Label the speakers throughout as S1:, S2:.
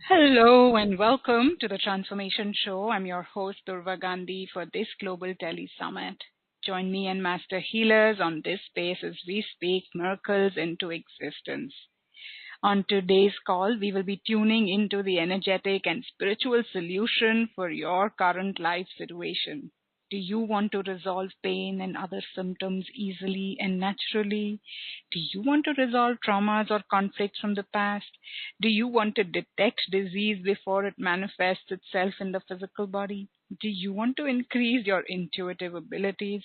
S1: Hello and welcome to the Transformation Show. I'm your host Durva Gandhi for this Global TeleSummit. Join me and Master Healers on this space as we speak miracles into existence. On today's call, we will be tuning into the energetic and spiritual solution for your current life situation. Do you want to resolve pain and other symptoms easily and naturally? Do you want to resolve traumas or conflicts from the past? Do you want to detect disease before it manifests itself in the physical body? Do you want to increase your intuitive abilities?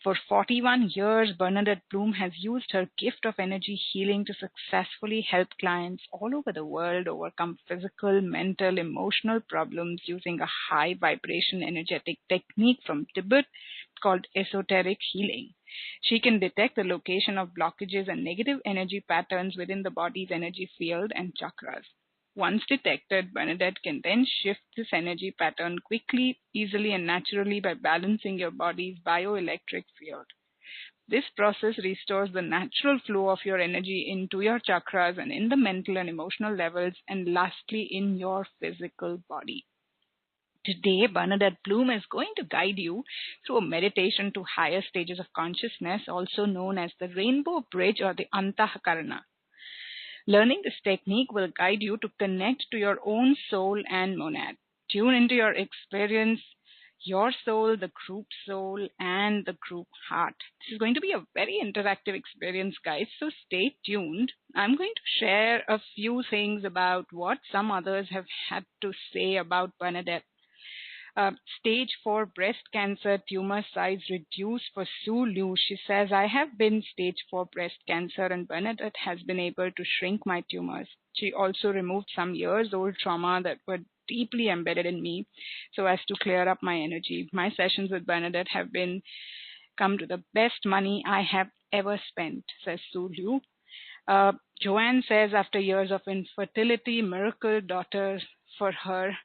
S1: For 41 years, Bernadette Bloom has used her gift of energy healing to successfully help clients all over the world overcome physical, mental, emotional problems using a high vibration energetic technique from Tibbett called Esoteric Healing. She can detect the location of blockages and negative energy patterns within the body's energy field and chakras. Once detected, Bernadette can then shift this energy pattern quickly, easily, and naturally by balancing your body's bioelectric field. This process restores the natural flow of your energy into your chakras and in the mental and emotional levels, and lastly, in your physical body. Today, Bernadette Bloom is going to guide you through a meditation to higher stages of consciousness, also known as the Rainbow Bridge or the Antahkarana. Learning this technique will guide you to connect to your own soul and monad. Tune into your experience, your soul, the group soul, and the group heart. This is going to be a very interactive experience, guys, so stay tuned. I'm going to share a few things about what some others have had to say about Bernadette. Stage 4 breast cancer tumor size reduced for Sue Liu. She says, I have been stage 4 breast cancer and Bernadette has been able to shrink my tumors. She also removed some years-old trauma that were deeply embedded in me so as to clear up my energy. My sessions with Bernadette have come to the best money I have ever spent, says Sue Liu. Joanne says, after years of infertility, miracle daughter for her.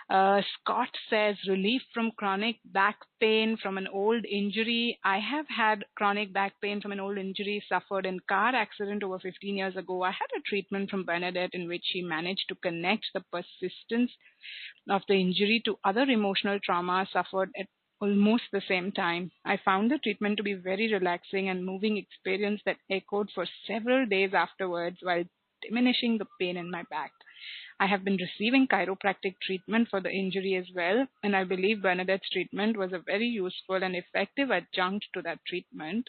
S1: Scott says, relief from chronic back pain from an old injury. I have had chronic back pain from an old injury suffered in car accident over 15 years ago. I had a treatment from Bernadette in which she managed to connect the persistence of the injury to other emotional trauma suffered at almost the same time. I found the treatment to be very relaxing and moving experience that echoed for several days afterwards while diminishing the pain in my back. I have been receiving chiropractic treatment for the injury as well, and I believe Bernadette's treatment was a very useful and effective adjunct to that treatment,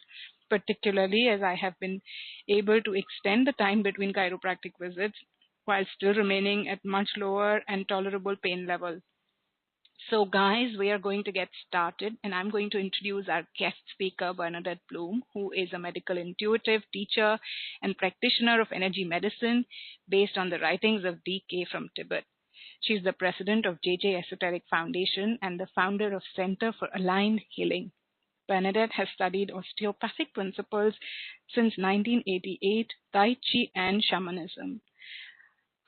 S1: particularly as I have been able to extend the time between chiropractic visits while still remaining at much lower and tolerable pain level. So guys, we are going to get started, and I'm going to introduce our guest speaker, Bernadette Bloom, who is a medical intuitive teacher and practitioner of energy medicine based on the writings of D.K. from Tibbett. She's the president of JJ Esoteric Foundation and the founder of Center for Aligned Healing. Bernadette has studied osteopathic principles since 1988, Tai Chi and shamanism.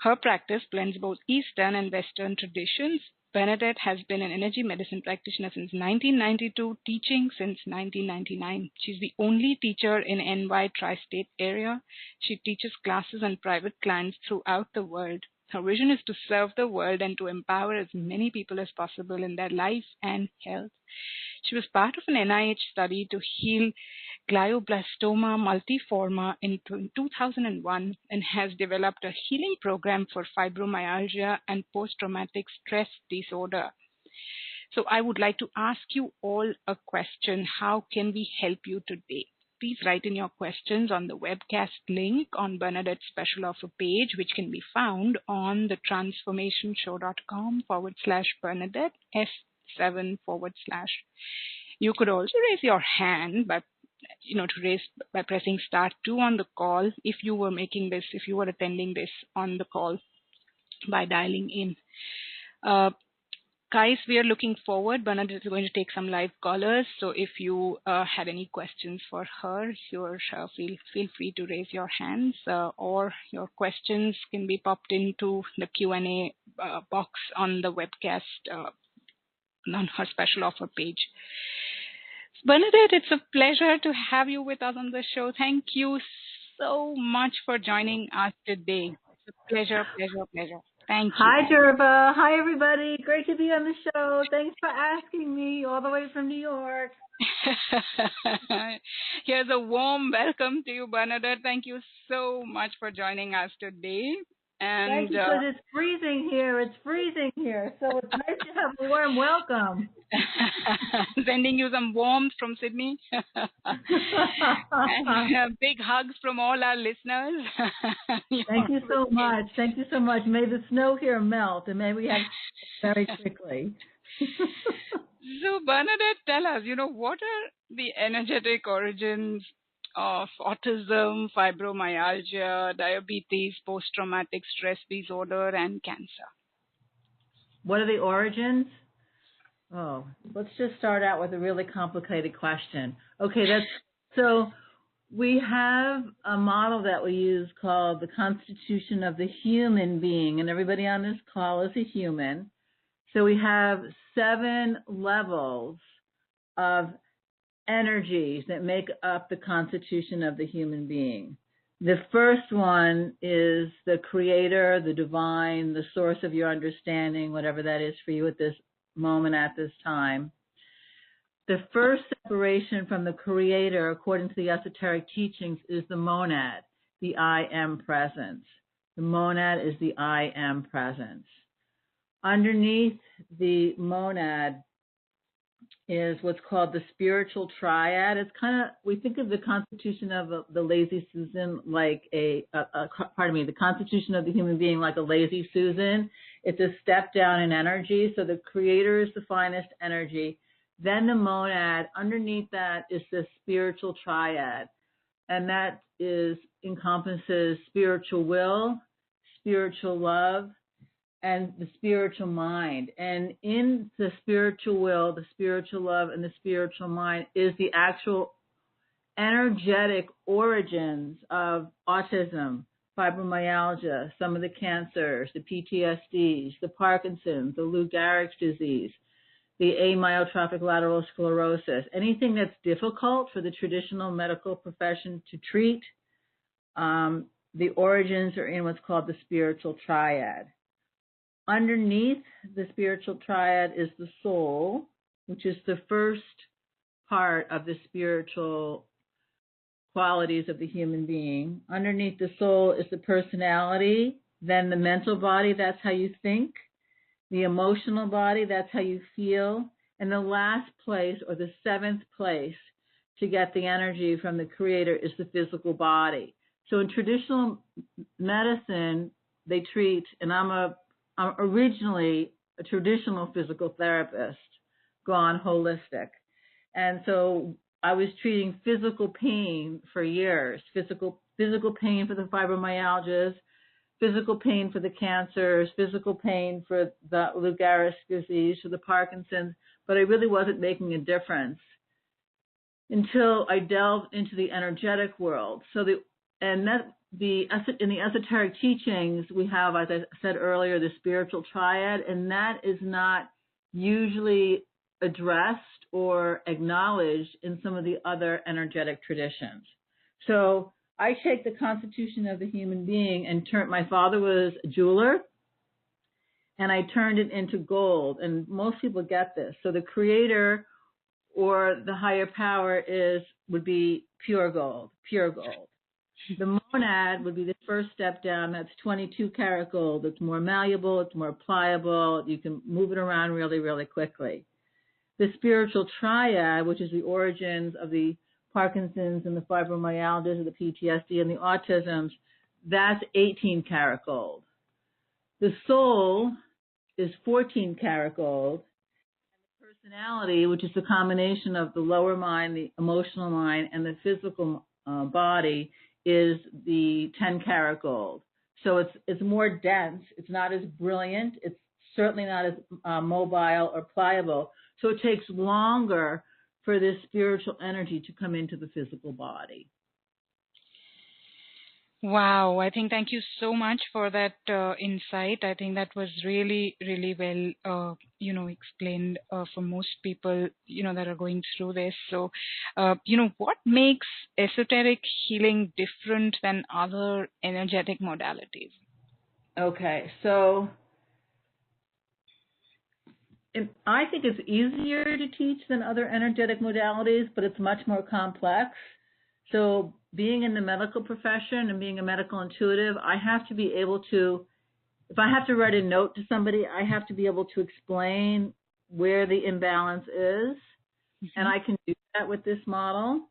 S1: Her practice blends both Eastern and Western traditions. Bernadette has been an energy medicine practitioner since 1992, teaching since 1999. She's the only teacher in NY tri-state area. She teaches classes and private clients throughout the world. Her vision is to serve the world and to empower as many people as possible in their life and health. She was part of an NIH study to heal glioblastoma multiforme in 2001 and has developed a healing program for fibromyalgia and post-traumatic stress disorder. So I would like to ask you all a question. How can we help you today? Please write in your questions on the webcast link on Bernadette's special offer page, which can be found on the transformationshow.com/Bernadette S7/. You could also raise your hand by pressing *2 on the call if you were attending this on the call by dialing in. Guys, we are looking forward. Bernadette is going to take some live callers, so if you had any questions for her, feel free to raise your hands, or your questions can be popped into the Q&A box on the webcast on her special offer page. Bernadette, it's a pleasure to have you with us on the show. Thank you so much for joining us today. It's a pleasure. Thank you.
S2: Hi, Durva. Hi, everybody. Great to be on the show. Thanks for asking me all the way from New York.
S1: Here's a warm welcome to you, Bernadette. Thank you so much for joining us today. And
S2: thank you, because it's freezing here. It's freezing here. So it's nice to have a warm welcome.
S1: Sending you some warmth from Sydney. And big hugs from all our listeners.
S2: Thank you so much. Thank you so much. May the snow here melt, and may we have very quickly.
S1: So, Bernadette, tell us, what are the energetic origins of autism, fibromyalgia, diabetes, post-traumatic stress disorder, and cancer?
S2: What are the origins? Oh, let's just start out with a really complicated question. Okay, so we have a model that we use called the Constitution of the Human Being, and everybody on this call is a human. So we have 7 levels of energies that make up the constitution of the human being. The first one is the creator, the divine, the source of your understanding, whatever that is for you at this moment, at this time. The first separation from the creator, according to the esoteric teachings, is the monad, the I am presence. The monad is the I am presence. Underneath the monad is what's called the spiritual triad. It's kind of, we think of the constitution of the lazy Susan like the constitution of the human being like a lazy Susan. It's a step down in energy. So the creator is the finest energy. Then the monad, underneath that is the spiritual triad. And that encompasses spiritual will, spiritual love, and the spiritual mind. And in the spiritual will, the spiritual love, and the spiritual mind is the actual energetic origins of autism, fibromyalgia, some of the cancers, the PTSDs, the Parkinson's, the Lou Gehrig's disease, the amyotrophic lateral sclerosis, anything that's difficult for the traditional medical profession to treat. The origins are in what's called the spiritual triad. Underneath the spiritual triad is the soul, which is the first part of the spiritual qualities of the human being. Underneath the soul is the personality, then the mental body, that's how you think, the emotional body, that's how you feel, and the last place, or the 7th place, to get the energy from the creator is the physical body. So in traditional medicine, they treat, and I'm originally a traditional physical therapist, gone holistic. And so I was treating physical pain for years, physical pain for the fibromyalgias, physical pain for the cancers, physical pain for the Lou Gehrig's disease, for the Parkinson's, but I really wasn't making a difference until I delved into the energetic world. In the esoteric teachings, we have, as I said earlier, the spiritual triad, and that is not usually addressed or acknowledged in some of the other energetic traditions. So I take the constitution of the human being and my father was a jeweler, and I turned it into gold, and most people get this. So the creator or the higher power would be pure gold. The monad would be the first step down. That's 22 karat gold. It's more malleable. It's more pliable. You can move it around really, really quickly. The spiritual triad, which is the origins of the Parkinson's and the fibromyalgias and the PTSD and the autisms, that's 18 karat gold. The soul is 14 karat gold. And the personality, which is the combination of the lower mind, the emotional mind, and the physical body, is the 10 karat gold. So it's more dense. It's not as brilliant. It's certainly not as mobile or pliable. So it takes longer for this spiritual energy to come into the physical body.
S1: Wow, I think thank you so much for that insight. I think that was really, really well, explained for most people, that are going through this. So, what makes esoteric healing different than other energetic modalities?
S2: Okay, so I think it's easier to teach than other energetic modalities, but it's much more complex. So being in the medical profession and being a medical intuitive, I have to be able to, if I have to write a note to somebody, I have to be able to explain where the imbalance is, and I can do that with this model.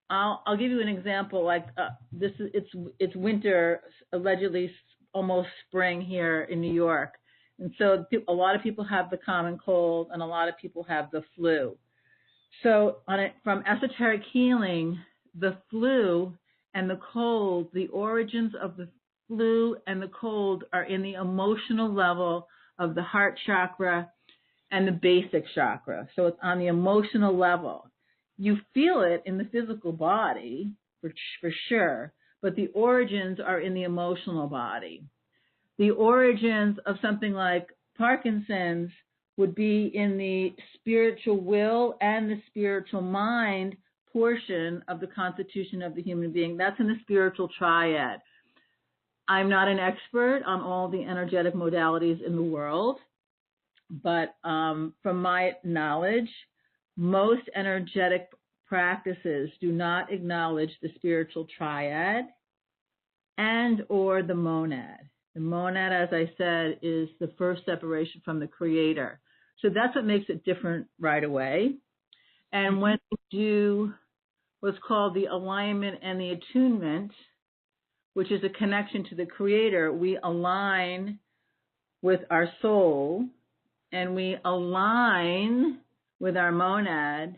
S2: I'll give you an example. Like it's winter, allegedly almost spring here in New York, and so a lot of people have the common cold, and a lot of people have the flu. So from esoteric healing, the flu and the cold, the origins of the flu and the cold are in the emotional level of the heart chakra and the basic chakra. So it's on the emotional level. You feel it in the physical body for sure, but the origins are in the emotional body. The origins of something like Parkinson's would be in the spiritual will and the spiritual mind portion of the constitution of the human being. That's in the spiritual triad. I'm not an expert on all the energetic modalities in the world, but from my knowledge, most energetic practices do not acknowledge the spiritual triad and or the monad. The monad, as I said, is the first separation from the creator. So that's what makes it different right away. And when we do what's called the alignment and the attunement, which is a connection to the creator, we align with our soul and we align with our monad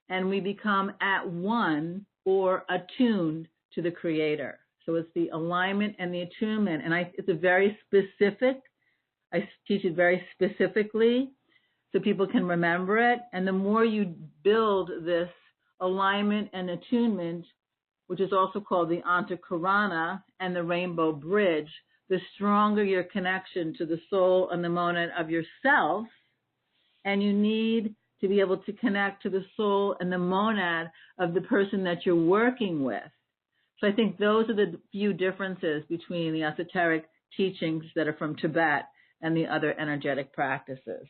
S2: and we become at one or attuned to the creator. So it's the alignment and the attunement. And it's a very specific, I teach it very specifically so people can remember it. And the more you build this alignment and attunement, which is also called the Antahkarana and the rainbow bridge, the stronger your connection to the soul and the monad of yourself. And you need to be able to connect to the soul and the monad of the person that you're working with. So I think those are the few differences between the esoteric teachings that are from Tibbett and the other energetic practices.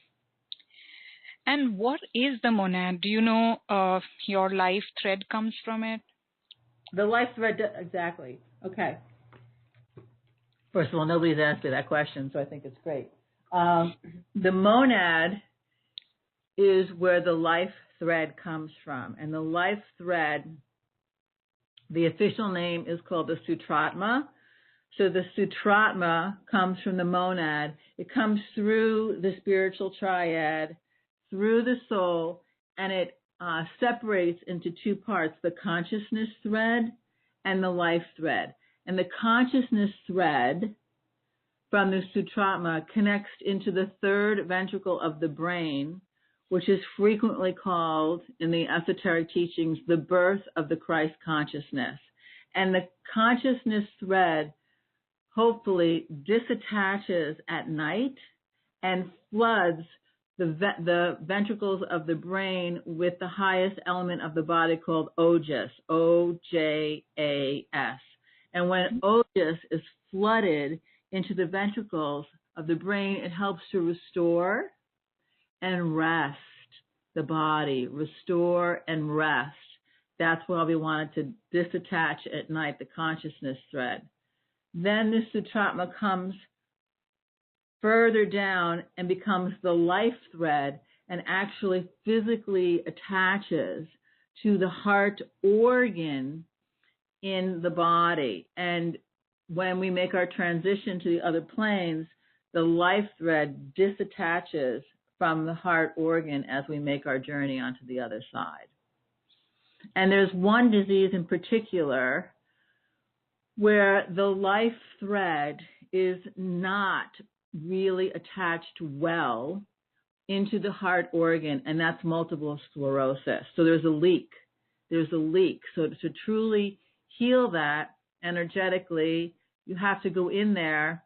S1: And what is the monad? Do you know your life thread comes from it?
S2: The life thread, exactly. Okay. First of all, nobody's asked me that question, so I think it's great. The monad is where the life thread comes from. And the life thread, the official name is called the Sutratma. So the Sutratma comes from the monad. It comes through the spiritual triad, through the soul, and it separates into two parts, the consciousness thread and the life thread. And the consciousness thread from the Sutratma connects into the third ventricle of the brain, which is frequently called in the esoteric teachings the birth of the Christ consciousness. And the consciousness thread hopefully disattaches at night and floods the ventricles of the brain with the highest element of the body called Ojas, O-J-A-S. And when Ojas is flooded into the ventricles of the brain, it helps to restore and rest the body, restore and rest. That's why we wanted to disattach at night the consciousness thread. Then the Sutratma comes further down and becomes the life thread and actually physically attaches to the heart organ in the body. And when we make our transition to the other planes, the life thread disattaches from the heart organ as we make our journey onto the other side. And there's one disease in particular where the life thread is not really attached well into the heart organ, and that's multiple sclerosis. So there's a leak. There's a leak. So to truly heal that energetically, you have to go in there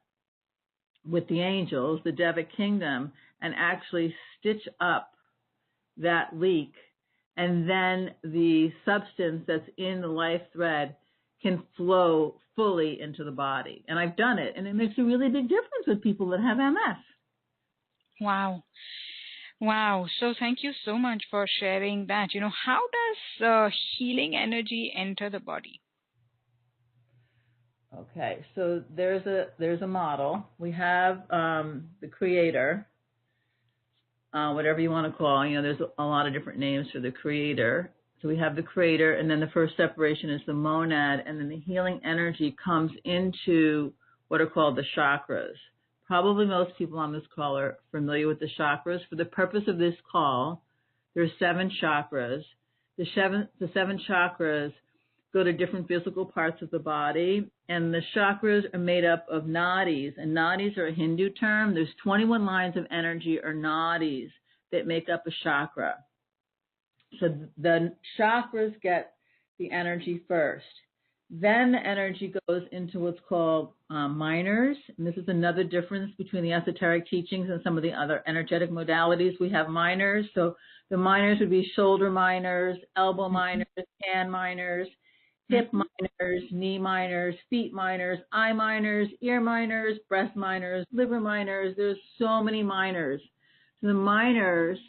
S2: with the angels, the Devic kingdom, and actually stitch up that leak. And then the substance that's in the life thread can flow fully into the body. And I've done it, and it makes a really big difference with people that have MS.
S1: Wow. Wow. So thank you so much for sharing that. How does healing energy enter the body?
S2: Okay, so there's a model. We have the creator, whatever you want to call. There's a lot of different names for the creator. So we have the creator, and then the first separation is the monad, and then the healing energy comes into what are called the chakras. Probably most people on this call are familiar with the chakras. For the purpose of this call, there's 7 chakras. The seven chakras go to different physical parts of the body, and the chakras are made up of nadis, and nadis are a Hindu term. There's 21 lines of energy or nadis that make up a chakra. So the chakras get the energy first. Then the energy goes into what's called minors, and this is another difference between the esoteric teachings and some of the other energetic modalities. We have minors, so the minors would be shoulder minors, elbow minors, hand minors, hip minors, knee minors, feet minors, eye minors, ear minors, breast minors, liver minors. There's so many minors. So the minors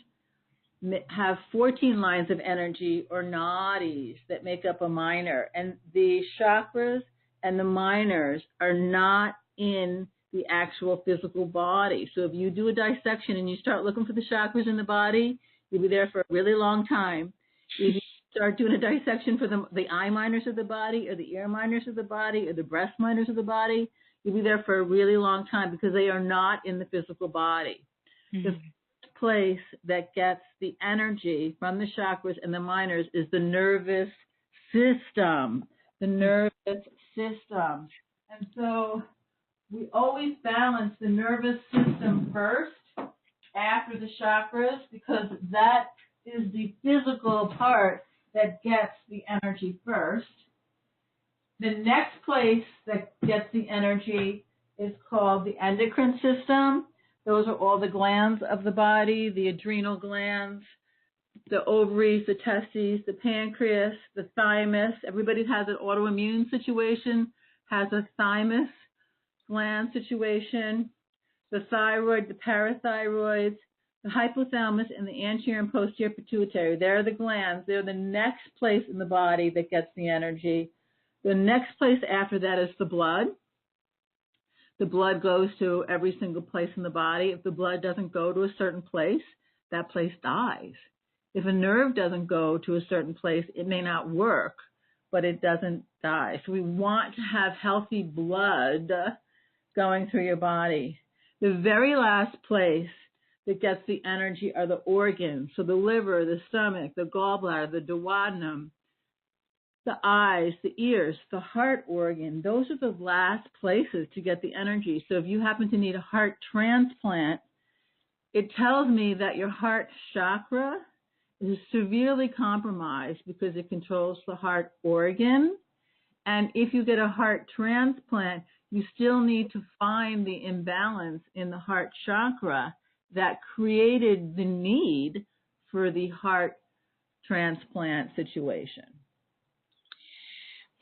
S2: have 14 lines of energy or nadis that make up a minor. And the chakras and the minors are not in the actual physical body. So if you do a dissection and you start looking for the chakras in the body, you'll be there for a really long time. If you start doing a dissection for the eye minors of the body or the ear minors of the body or the breast minors of the body, you'll be there for a really long time because they are not in the physical body. Mm-hmm. The place that gets the energy from the chakras and the minors is the nervous system. The nervous system. And so we always balance the nervous system first after the chakras because that is the physical part that gets the energy first. The next place that gets the energy is called the endocrine system. Those are all the glands of the body, the adrenal glands, the ovaries, the testes, the pancreas, the thymus. Everybody who has an autoimmune situation has a thymus gland situation, the thyroid, the parathyroids, the hypothalamus, and the anterior and posterior pituitary. They're the glands. They're the next place in the body that gets the energy. The next place after that is the blood. The blood goes to every single place in the body. If the blood doesn't go to a certain place, that place dies. If a nerve doesn't go to a certain place, it may not work, but it doesn't die. So we want to have healthy blood going through your body. The very last place that gets the energy are the organs. So the liver, the stomach, the gallbladder, the duodenum, the eyes, the ears, the heart organ. Those are the last places to get the energy. So if you happen to need a heart transplant, it tells me that your heart chakra is severely compromised because it controls the heart organ. And if you get a heart transplant, you still need to find the imbalance in the heart chakra that created the need for the heart transplant situation.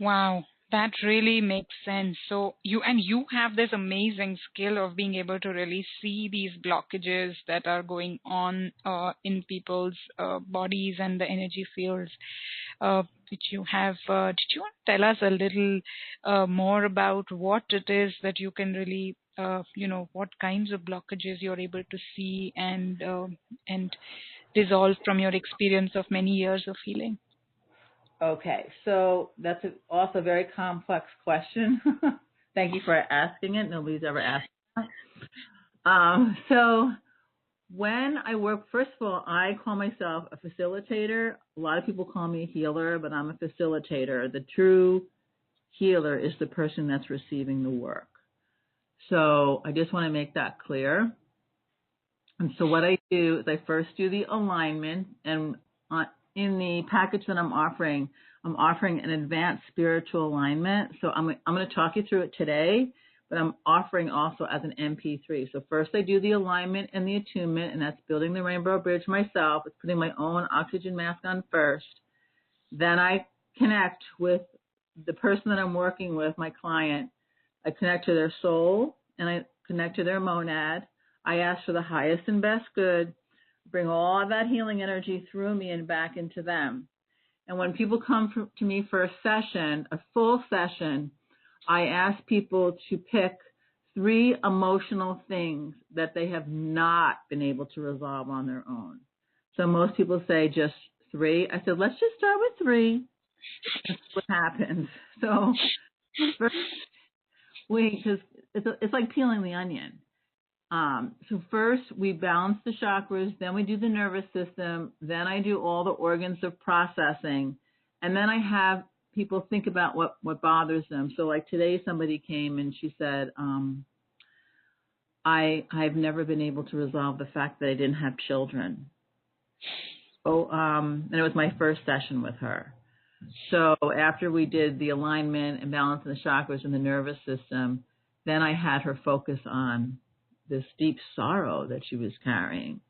S1: Wow, that really makes sense. So you have this amazing skill of being able to really see these blockages that are going on in people's bodies and the energy fields which you have. Did you want to tell us a little more about what it is that you can really, what kinds of blockages you're able to see and dissolve from your experience of many years of healing?
S2: Okay, so that's also a very complex question. Thank you for asking it. Nobody's ever asked that. So when I work, first of all, I call myself a facilitator. A lot of people call me a healer, but I'm a facilitator. The true healer is the person that's receiving the work. So I just want to make that clear. And so what I do is I first do the alignment, and in the package that I'm offering an advanced spiritual alignment. So I'm going to talk you through it today, but I'm offering also as an MP3. So first I do the alignment and the attunement, and that's building the rainbow bridge myself. It's putting my own oxygen mask on first. Then I connect with the person that I'm working with, my client, I connect to their soul and I connect to their monad. I ask for the highest and best good, bring all of that healing energy through me and back into them. And when people come to me for a session, a full session, I ask people to pick 3 emotional things that they have not been able to resolve on their own. So most people say just 3. I said, let's just start with 3. That's what happens. So first, because it's like peeling the onion. So first we balance the chakras, then we do the nervous system, then I do all the organs of processing, and then I have people think about what bothers them. So like today somebody came and she said, I've never been able to resolve the fact that I didn't have children. And it was my first session with her. So after we did the alignment and balance in the chakras and the nervous system, then I had her focus on this deep sorrow that she was carrying,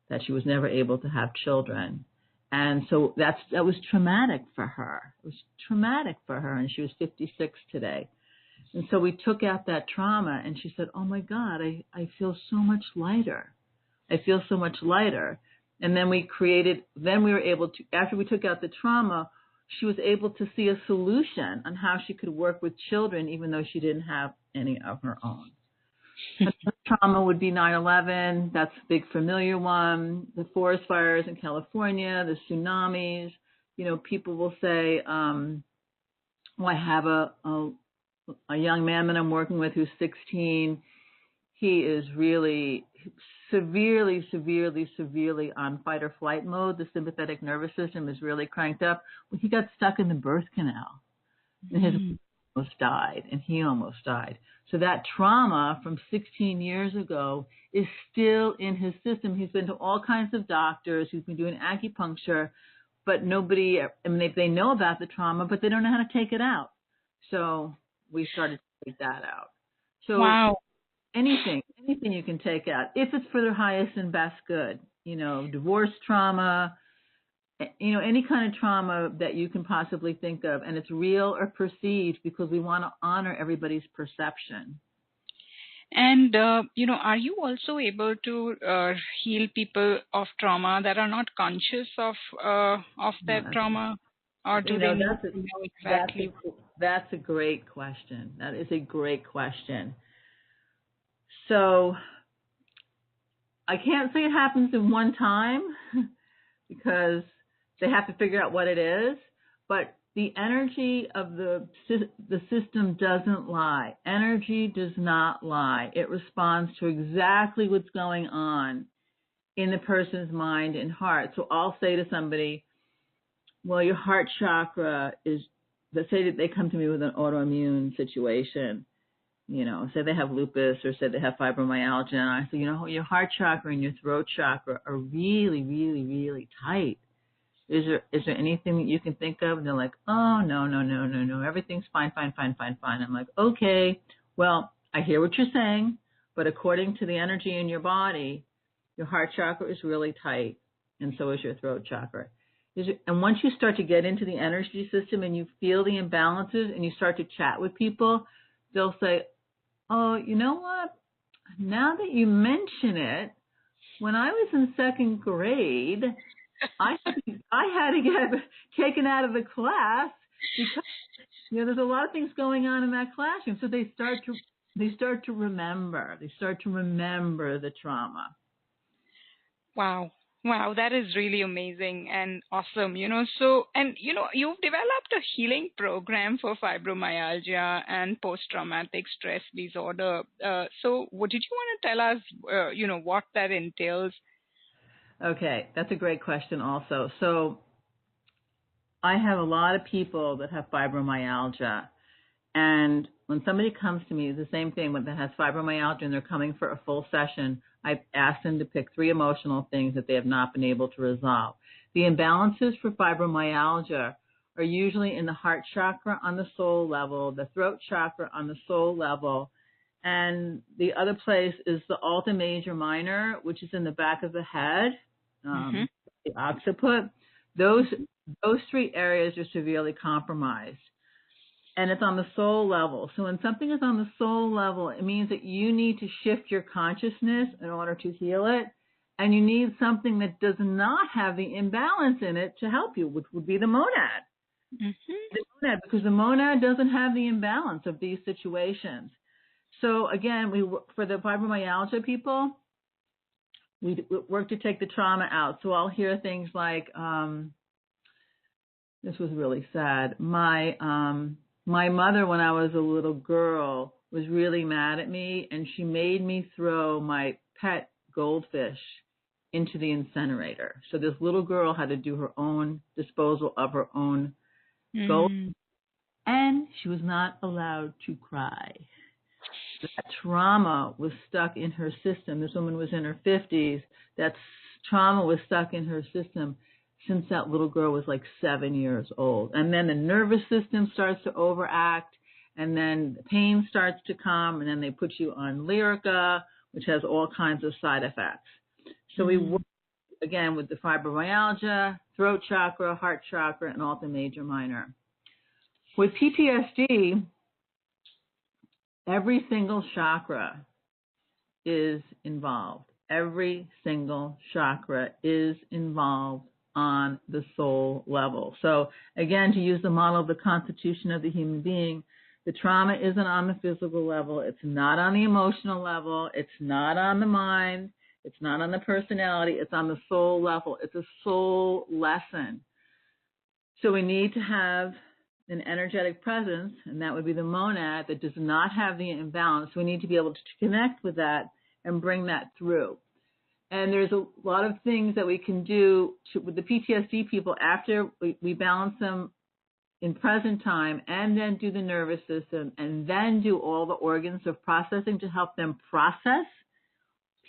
S2: that she was never able to have children. And so that was traumatic for her. It was traumatic for her, and she was 56 today. And so we took out that trauma, and she said, oh, my God, I feel so much lighter. I feel so much lighter. And then we were able to, after we took out the trauma, she was able to see a solution on how she could work with children, even though she didn't have any of her own. Another trauma would be 9/11. That's a big familiar one. The forest fires in California, the tsunamis. You know, people will say, well, I have a young man that I'm working with who's 16. He is really severely on fight or flight mode. The sympathetic nervous system is really cranked up. Well, he got stuck in the birth canal, and his almost died, and he almost died. So that trauma from 16 years ago is still in his system. He's been to all kinds of doctors. He's been doing acupuncture, but nobody, I mean, they know about the trauma, but they don't know how to take it out. So we started to take that out. So
S1: wow.
S2: Anything you can take out, if it's for their highest and best good, you know, divorce trauma, you know, any kind of trauma that you can possibly think of, and it's real or perceived, because we want to honor everybody's perception.
S1: And, are you also able to heal people of trauma that are not conscious of their trauma? Or do they know exactly?
S2: That's a great question. That is a great question. So I can't say it happens in one time because they have to figure out what it is, but the energy of the system doesn't lie. Energy does not lie. It responds to exactly what's going on in the person's mind and heart. So I'll say to somebody, well, your heart chakra is, let's say that they come to me with an autoimmune situation, you know, say they have lupus or say they have fibromyalgia, and I say, you know, your heart chakra and your throat chakra are really, really, really tight. Is there anything that you can think of? And they're like, oh, no. Everything's fine. I'm like, okay, well, I hear what you're saying, but according to the energy in your body, your heart chakra is really tight, and so is your throat chakra. And once you start to get into the energy system and you feel the imbalances and you start to chat with people, they'll say, oh, you know what? Now that you mention it, when I was in second grade, I had to get taken out of the class because, you know, there's a lot of things going on in that classroom. So they start to remember. They start to remember the trauma.
S1: Wow, that is really amazing and awesome, So, and, you've developed a healing program for fibromyalgia and post-traumatic stress disorder. So did you want to tell us, what that entails?
S2: Okay, that's a great question also. So I have a lot of people that have fibromyalgia. And when somebody comes to me, the same thing, that has fibromyalgia and they're coming for a full session, I ask them to pick 3 emotional things that they have not been able to resolve. The imbalances for fibromyalgia are usually in the heart chakra on the soul level, the throat chakra on the soul level, and the other place is the alta major minor, which is in the back of the head, the occiput. Those 3 areas are severely compromised. and it's on the soul level. So when something is on the soul level, it means that you need to shift your consciousness in order to heal it. And you need something that does not have the imbalance in it to help you, which would be the monad.
S1: Mm-hmm.
S2: The monad, because the monad doesn't have the imbalance of these situations. So again, for the fibromyalgia people, we work to take the trauma out. So I'll hear things like, this was really sad. My mother, when I was a little girl, was really mad at me, and she made me throw my pet goldfish into the incinerator. So this little girl had to do her own disposal of her own gold, and she was not allowed to cry. That trauma was stuck in her system. This woman was in her 50s. That trauma was stuck in her system since that little girl was like 7 years old. And then the nervous system starts to overact, and then the pain starts to come, and then they put you on Lyrica, which has all kinds of side effects. So we work, again, with the fibromyalgia, throat chakra, heart chakra, and Alta Major Minor. With PTSD, every single chakra is involved. Every single chakra is involved on the soul level. So again, to use the model of the constitution of the human being, the trauma isn't on the physical level. It's not on the emotional level. It's not on the mind. It's not on the personality. It's on the soul level. It's a soul lesson. So we need to have an energetic presence, and that would be the monad, that does not have the imbalance. We need to be able to connect with that and bring that through. And there's a lot of things that we can do with the PTSD people after we balance them in present time, and then do the nervous system, and then do all the organs of processing to help them process.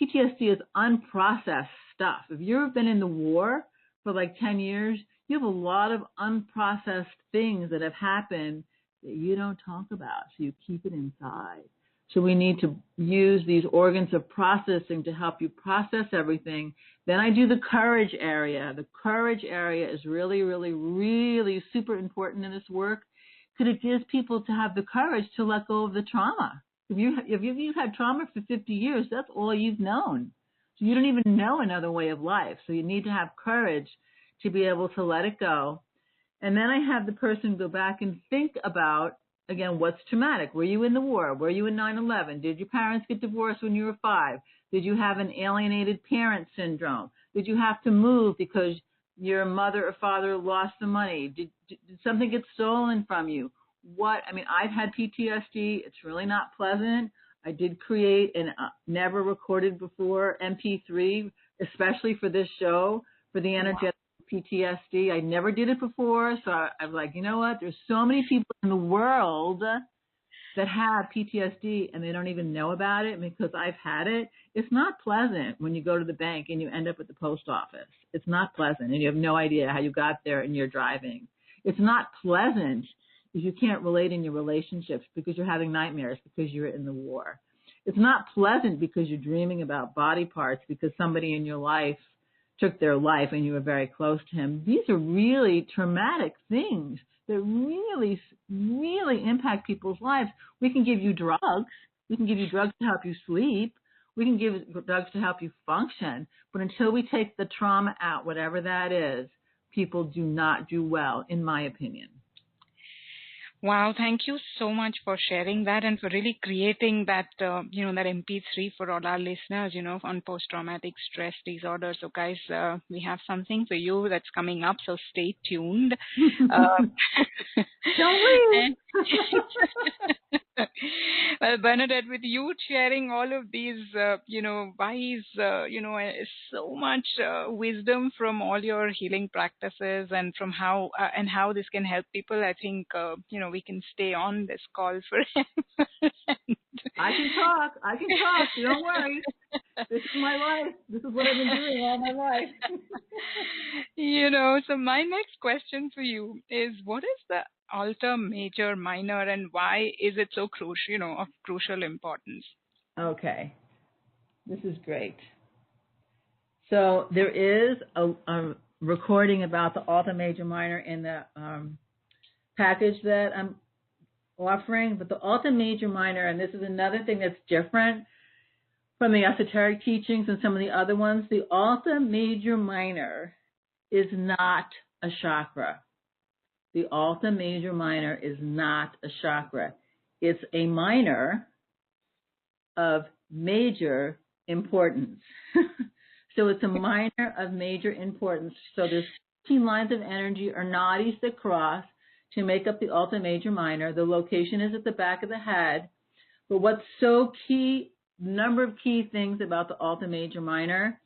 S2: PTSD is unprocessed stuff. If you've been in the war for like 10 years, you have a lot of unprocessed things that have happened that you don't talk about, so you keep it inside. So we need to use these organs of processing to help you process everything. Then I do the courage area. The courage area is really, really, really super important in this work, because it gives people to have the courage to let go of the trauma. If you've had trauma for 50 years, that's all you've known. So you don't even know another way of life. So you need to have courage to be able to let it go. And then I have the person go back and think about, again, what's traumatic? Were you in the war? Were you in 9/11? Did your parents get divorced when you were 5? Did you have an alienated parent syndrome? Did you have to move because your mother or father lost the money? Did something get stolen from you? I've had PTSD. It's really not pleasant. I did create an never recorded before MP3, especially for this show, for the energetic PTSD. I never did it before, so I was like, you know what? There's so many people in the world that have PTSD and they don't even know about it because I've had it. It's not pleasant when you go to the bank and you end up at the post office. It's not pleasant, and you have no idea how you got there and you're driving. It's not pleasant if you can't relate in your relationships because you're having nightmares because you're in the war. It's not pleasant because you're dreaming about body parts because somebody in your life took their life and you were very close to him. These are really traumatic things that really, really impact people's lives. We can give you drugs. We can give you drugs to help you sleep. We can give drugs to help you function. But until we take the trauma out, whatever that is, people do not do well, in my opinion.
S1: Wow, thank you so much for sharing that and for really creating that, that MP3 for all our listeners, on post-traumatic stress disorder. So guys, we have something for you that's coming up, so stay tuned.
S2: Don't leave.
S1: Well, Bernadette, with you sharing all of these, wise, so much wisdom from all your healing practices and from how this can help people, I think, we can stay on this call forever.
S2: I can talk. Don't worry. This is my life. This is what I've been doing all my life.
S1: So my next question for you is, what is the Alta Major Minor and why is it so crucial, of crucial importance?
S2: Okay. This is great. So there is a recording about the Alta Major Minor in the package that offering, but the Alta Major Minor, and this is another thing that's different from the esoteric teachings and some of the other ones, the Alta Major Minor is not a chakra. The Alta Major Minor is not a chakra. It's a minor of major importance. So it's a minor of major importance. So there's 15 lines of energy or nadis that cross to make up the Alta Major Minor. The location is at the back of the head. But what's so key, number of key things about the Alta Major Minor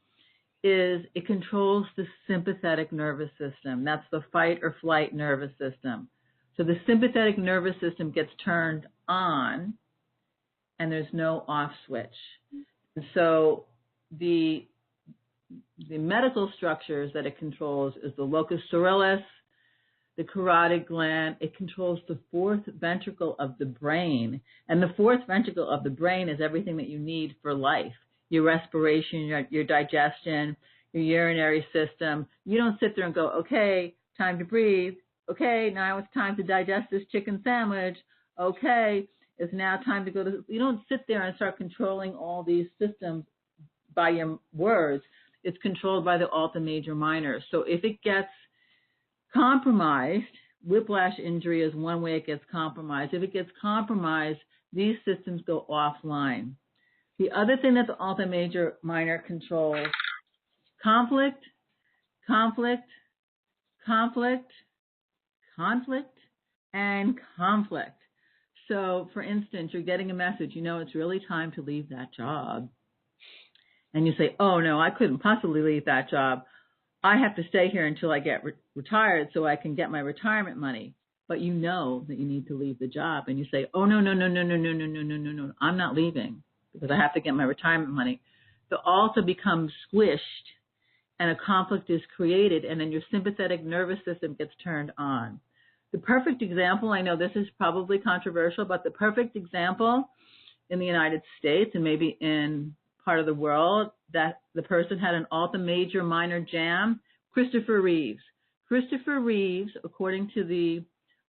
S2: is it controls the sympathetic nervous system. That's the fight or flight nervous system. So the sympathetic nervous system gets turned on and there's no off switch. And so the medical structures that it controls is the locus coeruleus, the carotid gland. It controls the fourth ventricle of the brain. And the fourth ventricle of the brain is everything that you need for life. Your respiration, your digestion, your urinary system. You don't sit there and go, okay, time to breathe. Okay, now it's time to digest this chicken sandwich. Okay, it's now time to go to... You don't sit there and start controlling all these systems by your words. It's controlled by the Alta Major Minor. So if it gets compromised, whiplash injury is one way it gets compromised. If it gets compromised, these systems go offline. The other thing that the Alta Major Minor controls, conflict, conflict, conflict, conflict, and conflict. So, for instance, you're getting a message, you know it's really time to leave that job. And you say, oh, no, I couldn't possibly leave that job. I have to stay here until I get retired so I can get my retirement money. But you know that you need to leave the job. And you say, oh, no, I'm not leaving because I have to get my retirement money. The Alta becomes squished and a conflict is created, and then your sympathetic nervous system gets turned on. The perfect example, I know this is probably controversial, but the perfect example in the United States and maybe in part of the world that the person had an Alta Major Minor jam, Christopher Reeves. Christopher Reeves, according to the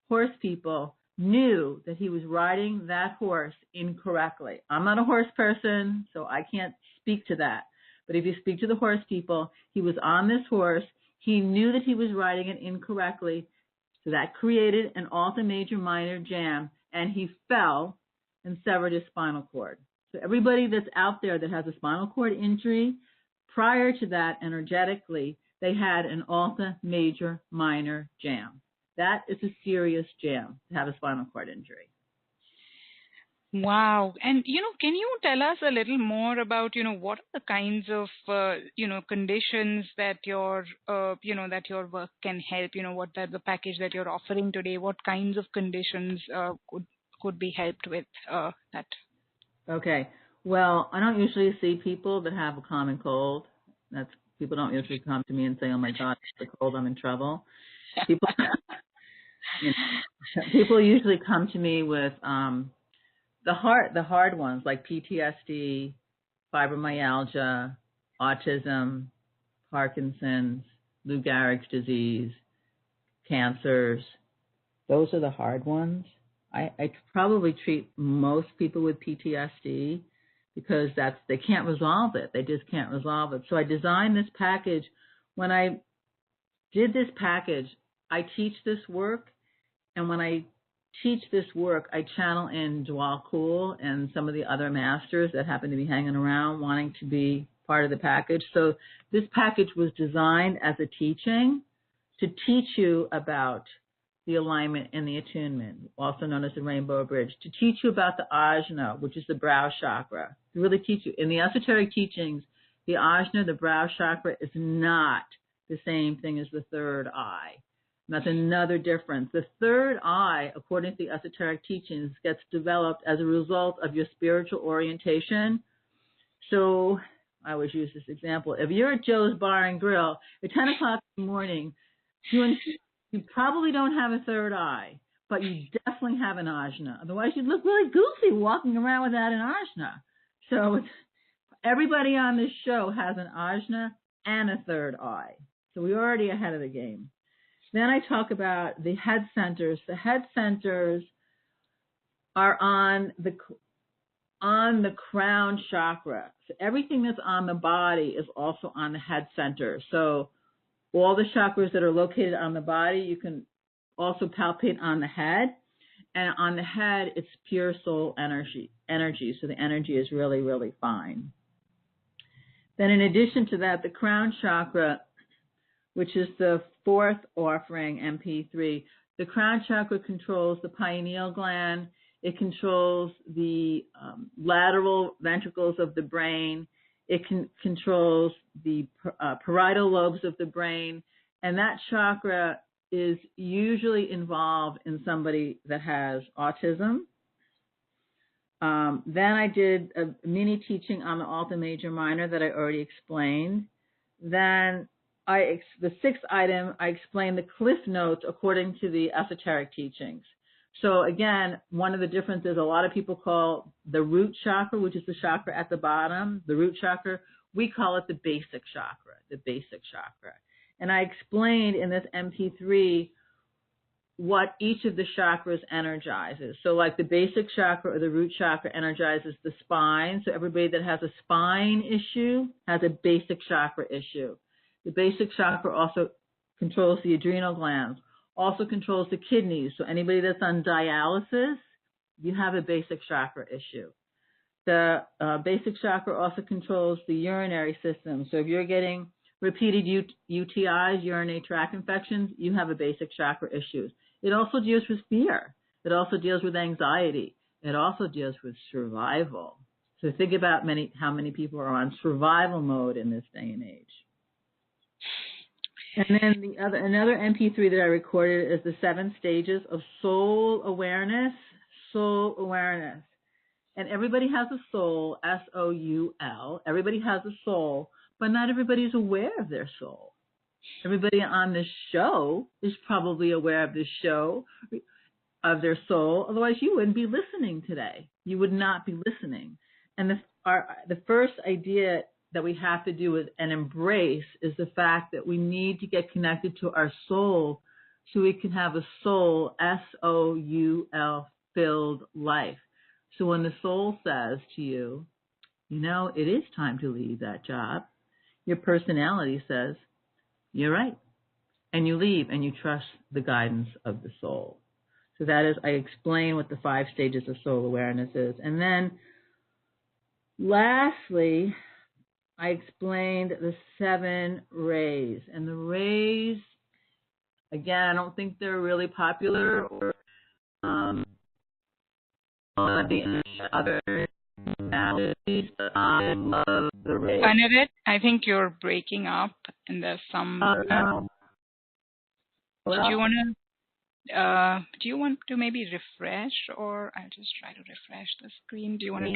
S2: horse people, knew that he was riding that horse incorrectly. I'm not a horse person, so I can't speak to that. But if you speak to the horse people, he was on this horse. He knew that he was riding it incorrectly. So that created an Alta Major Minor jam, and he fell and severed his spinal cord. So everybody that's out there that has a spinal cord injury, prior to that, energetically, they had an Alta Major Minor jam. That is a serious jam to have a spinal cord injury.
S1: Wow. And, can you tell us a little more about, what are the kinds of, conditions that your, that your work can help, what are the package that you're offering today, what kinds of conditions could be helped with that? Okay.
S2: Well, I don't usually see people that have a common cold. People don't usually come to me and say, oh my God, it's the cold, I'm in trouble. People usually come to me with the hard ones like PTSD, fibromyalgia, autism, Parkinson's, Lou Gehrig's disease, cancers. Those are the hard ones. I probably treat most people with PTSD because they can't resolve it. They just can't resolve it. So I designed this package. When I did this package, I teach this work, and when I teach this work, I channel in Dwal Kul and some of the other masters that happen to be hanging around wanting to be part of the package. So this package was designed as a teaching to teach you about the alignment and the attunement, also known as the Rainbow Bridge, to teach you about the ajna, which is the brow chakra, to really teach you. In the esoteric teachings, the ajna, the brow chakra, is not the same thing as the third eye. That's another difference. The third eye, according to the esoteric teachings, gets developed as a result of your spiritual orientation. So I always use this example. If you're at Joe's Bar and Grill at 10 o'clock in the morning, you probably don't have a third eye, but you definitely have an ajna. Otherwise, you'd look really goofy walking around without an ajna. So everybody on this show has an ajna and a third eye. So we're already ahead of the game. Then I talk about the head centers. The head centers are on the crown chakra. So everything that's on the body is also on the head center. So all the chakras that are located on the body, you can also palpate on the head. And on the head, it's pure soul energy. So the energy is really, really fine. Then in addition to that, the crown chakra, which is the fourth offering, MP3, the crown chakra controls the pineal gland. It controls the lateral ventricles of the brain. It controls the parietal lobes of the brain. And that chakra is usually involved in somebody that has autism. Then I did a mini teaching on the Alta Major Minor that I already explained. Then the sixth item, I explained the cliff notes according to the esoteric teachings. So again, one of the differences, a lot of people call the root chakra, which is the chakra at the bottom, the root chakra. We call it the basic chakra, And I explained in this MP3 what each of the chakras energizes. So like the basic chakra or the root chakra energizes the spine. So everybody that has a spine issue has a basic chakra issue. The basic chakra also controls the adrenal glands, also controls the kidneys. So anybody that's on dialysis, you have a basic chakra issue. The basic chakra also controls the urinary system. So if you're getting repeated UTIs, urinary tract infections, you have a basic chakra issue. It also deals with fear. It also deals with anxiety. It also deals with survival. So think about how many people are on survival mode in this day and age. And then another MP3 that I recorded is the 7 stages of soul awareness. Soul awareness. And everybody has a soul, S-O-U-L. Everybody has a soul, but not everybody is aware of their soul. Everybody on this show is probably aware of this show, of their soul. Otherwise, you wouldn't be listening today. You would not be listening. And the first idea that we have to do and embrace is the fact that we need to get connected to our soul so we can have a soul, S-O-U-L, filled life. So when the soul says to you, it is time to leave that job, your personality says, you're right. And you leave and you trust the guidance of the soul. So that is, I explain what the 5 stages of soul awareness is. And then lastly, I explained the 7 rays. And the rays, again, I don't think they're really popular or the other analogies, but I love the rays.
S1: Bernadette, I think you're breaking up and there's some... Do you want to maybe refresh, or I'll just try to refresh the screen? Do you want to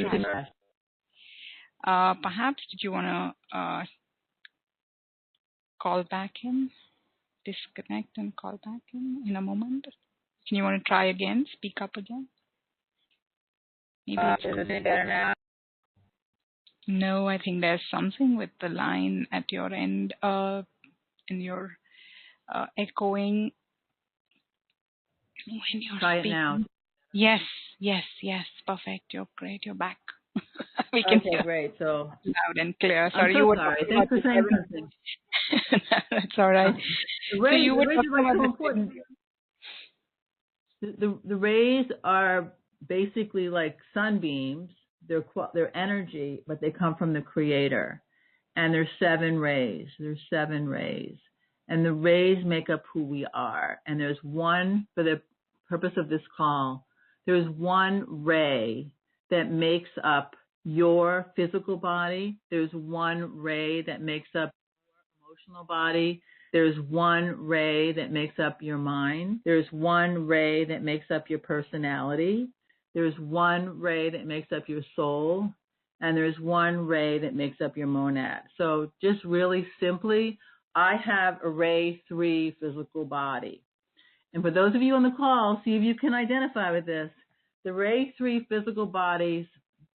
S1: try? Perhaps did you want to call back in, disconnect and call back in a moment? Can you want to try again, speak up again? Maybe it's better now. No, I think there's something with the line at your end, in your echoing when you're
S2: Try
S1: speaking.
S2: it now.
S1: Yes, perfect. You're great. You're back. We can hear
S2: great. So
S1: loud and clear.
S2: Sorry,
S1: you were
S2: sorry. Thanks for saying something.
S1: That's all right.
S2: The rays,
S1: so you
S2: the rays are like so important. The rays are basically like sunbeams. They're energy, but they come from the Creator. And there's 7 rays. And the rays make up who we are. And there's one, for the purpose of this call, there's one ray that makes up your physical body. There's one ray that makes up your emotional body. There's one ray that makes up your mind. There's one ray that makes up your personality. There's one ray that makes up your soul. And there's one ray that makes up your monad. So just really simply, I have a ray 3 physical body. And for those of you on the call, see if you can identify with this. The ray 3 physical bodies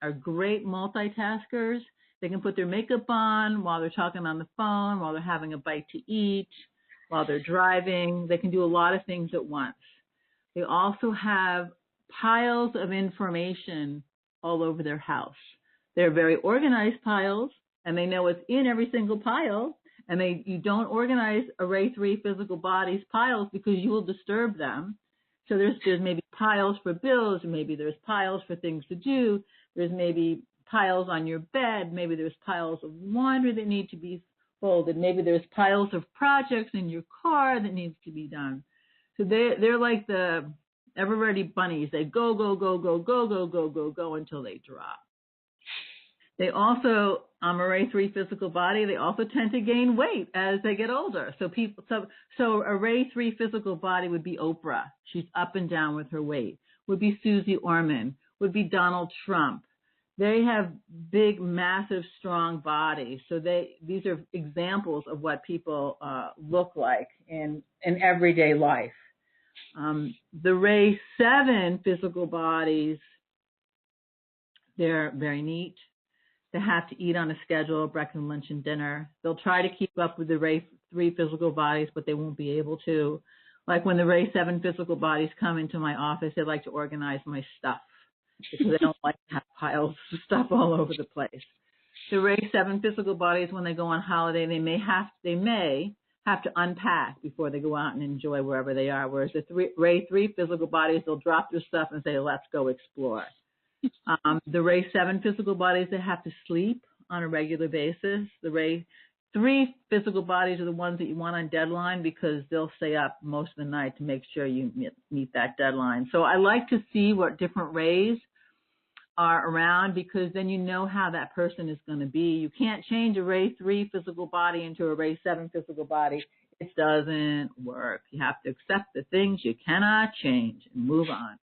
S2: are great multitaskers. They can put their makeup on while they're talking on the phone, while they're having a bite to eat, while they're driving. They can do a lot of things at once. They also have piles of information all over their house. They're very organized piles, and they know what's in every single pile. And you don't organize Array 3 physical bodies piles because you will disturb them. So there's maybe piles for bills, or maybe there's piles for things to do. There's maybe piles on your bed. Maybe there's piles of laundry that need to be folded. Maybe there's piles of projects in your car that needs to be done. So they're like the ever-ready bunnies. They go, go, go, go, go, go, go, go, go until they drop. They also, Array 3 physical body, they also tend to gain weight as they get older. So Array 3 physical body would be Oprah. She's up and down with her weight. Would be Susie Orman. Would be Donald Trump. They have big, massive, strong bodies. So these are examples of what people look like in everyday life. The Ray 7 physical bodies, they're very neat. They have to eat on a schedule, breakfast, lunch, and dinner. They'll try to keep up with the Ray 3 physical bodies, but they won't be able to. Like when the Ray 7 physical bodies come into my office, they like to organize my stuff because they don't like to have piles of stuff all over the place. The Ray 7 physical bodies, when they go on holiday, they may have to unpack before they go out and enjoy wherever they are. Whereas the Ray 3 physical bodies, they'll drop their stuff and say, let's go explore. The Ray 7 physical bodies, they have to sleep on a regular basis. The Ray 3 physical bodies are the ones that you want on deadline because they'll stay up most of the night to make sure you meet that deadline. So I like to see what different Rays are around because then you know how that person is going to be. You can't change a Ray 3 physical body into a Ray 7 physical body. It doesn't work. You have to accept the things you cannot change and move on.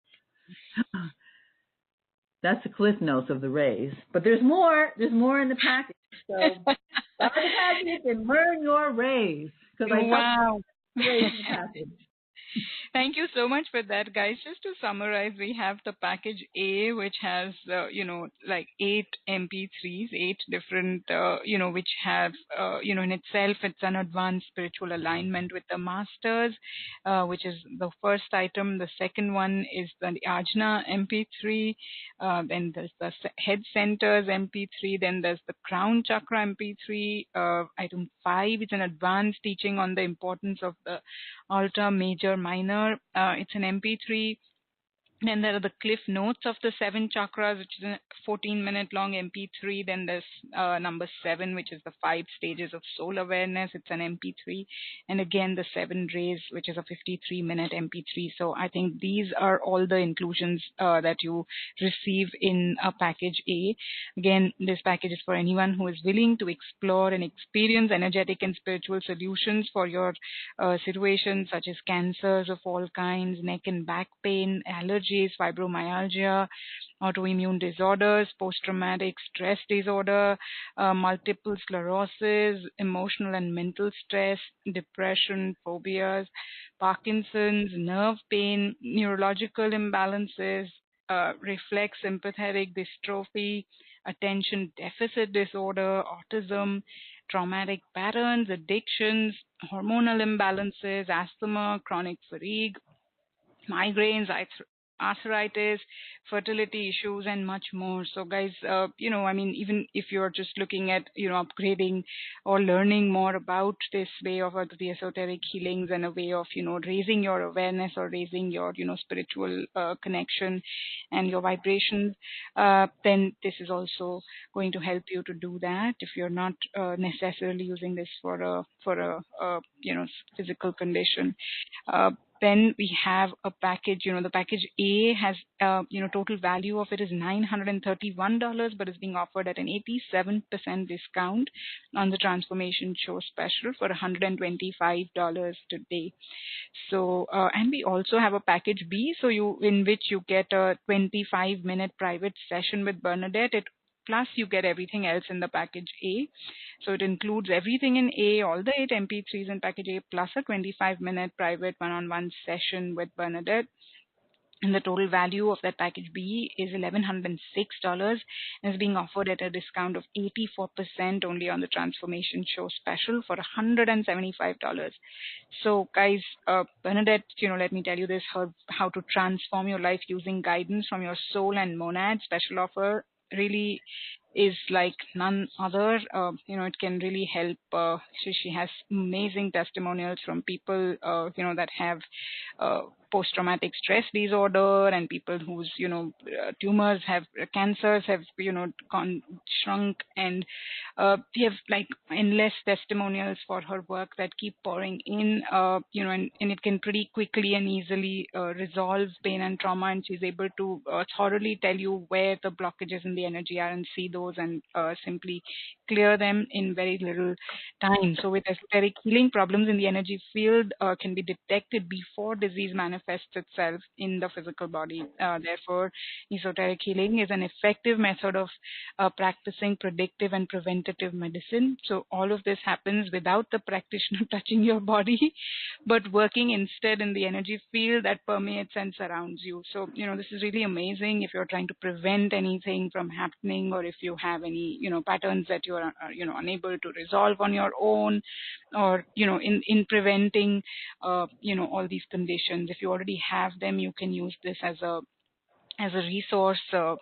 S2: That's the cliff notes of the Rays. But there's more. There's more in the package. So buy the package and learn your Rays.
S1: Wow.
S2: Rays in the package.
S1: Thank you so much for that, guys. Just to summarize, we have the package A, which has, like 8 MP3s, 8 different, which have, in itself, it's an advanced spiritual alignment with the masters, which is the first item. The second one is the Ajna MP3. Then there's the head centers MP3. Then there's the crown chakra MP3. Item 5 is an advanced teaching on the importance of the altar, major, minor. It's an MP3. Then there are the cliff notes of the 7 chakras, which is a 14-minute long MP3. Then there's number 7, which is the 5 stages of soul awareness. It's an MP3. And again, the 7 rays, which is a 53-minute MP3. So I think these are all the inclusions that you receive in a package A. Again, this package is for anyone who is willing to explore and experience energetic and spiritual solutions for your situations such as cancers of all kinds, neck and back pain, allergies, fibromyalgia, autoimmune disorders, post-traumatic stress disorder, multiple sclerosis, emotional and mental stress, depression, phobias, Parkinson's, nerve pain, neurological imbalances, reflex sympathetic dystrophy, attention deficit disorder, autism, traumatic patterns, addictions, hormonal imbalances, asthma, chronic fatigue, migraines, arthritis, fertility issues, and much more. So guys, even if you're just looking at, upgrading or learning more about this way of the esoteric healings and a way of, raising your awareness or raising your, spiritual connection and your vibrations, then this is also going to help you to do that if you're not necessarily using this for a physical condition. Then we have a package, the package A has, total value of it is $931, but is being offered at an 87% discount on the Transformation Show special for $125 today. So, and we also have a package B, in which you get a 25-minute private session with Bernadette. Plus, you get everything else in the package A. So it includes everything in A, all the 8 MP3s in package A, plus a 25-minute private one-on-one session with Bernadette. And the total value of that package B is $1,106 and is being offered at a discount of 84% only on the Transformation Show special for $175. So guys, Bernadette, let me tell you this, how to transform your life using guidance from your soul and monad special offer really is like none other. It can really help. She has amazing testimonials from people, that have post-traumatic stress disorder and people whose, tumors have, cancers have, shrunk. And we have like endless testimonials for her work that keep pouring in, and it can pretty quickly and easily resolve pain and trauma. And she's able to thoroughly tell you where the blockages in the energy are and see those and simply clear them in very little time. So with esoteric healing, problems in the energy field can be detected before disease manifests itself in the physical body. Therefore, esoteric healing is an effective method of practicing predictive and preventative medicine. So all of this happens without the practitioner touching your body, but working instead in the energy field that permeates and surrounds you. So, this is really amazing if you're trying to prevent anything from happening, or if you have any, patterns that you are, unable to resolve on your own, or, in preventing, all these conditions. If you already have them, you can use this as a resource, to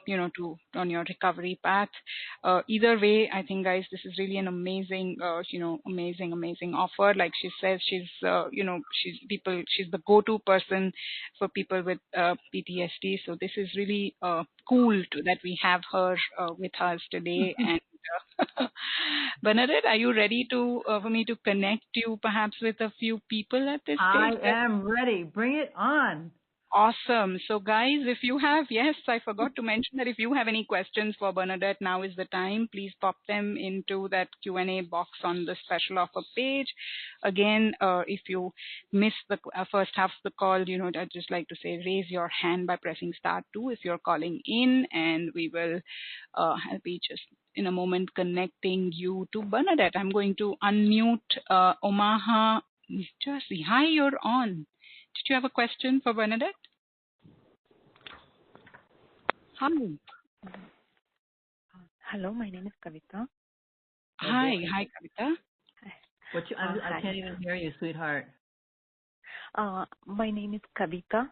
S1: on your recovery path. Either way, I think, guys, this is really an amazing, amazing offer. Like she says, she's the go-to person for people with PTSD. So this is really cool that we have her with us today. And Bernadette, are you ready to for me to connect you perhaps with a few people at this stage?
S2: I am ready. Bring it on.
S1: Awesome. So guys, if you have, yes, I forgot to mention that if you have any questions for Bernadette, now is the time. Please pop them into that Q&A box on the special offer page. Again, if you miss the first half of the call, I'd just like to say raise your hand by pressing *2 if you're calling in, and we will I'll be just in a moment connecting you to Bernadette. I'm going to unmute Omaha, New Jersey. Hi, you're on. Did you have a question for Bernadette? Hi.
S3: Hello, my name is Kavita.
S1: Hi, Kavita.
S2: I can't even hear you, sweetheart.
S3: My name is Kavita.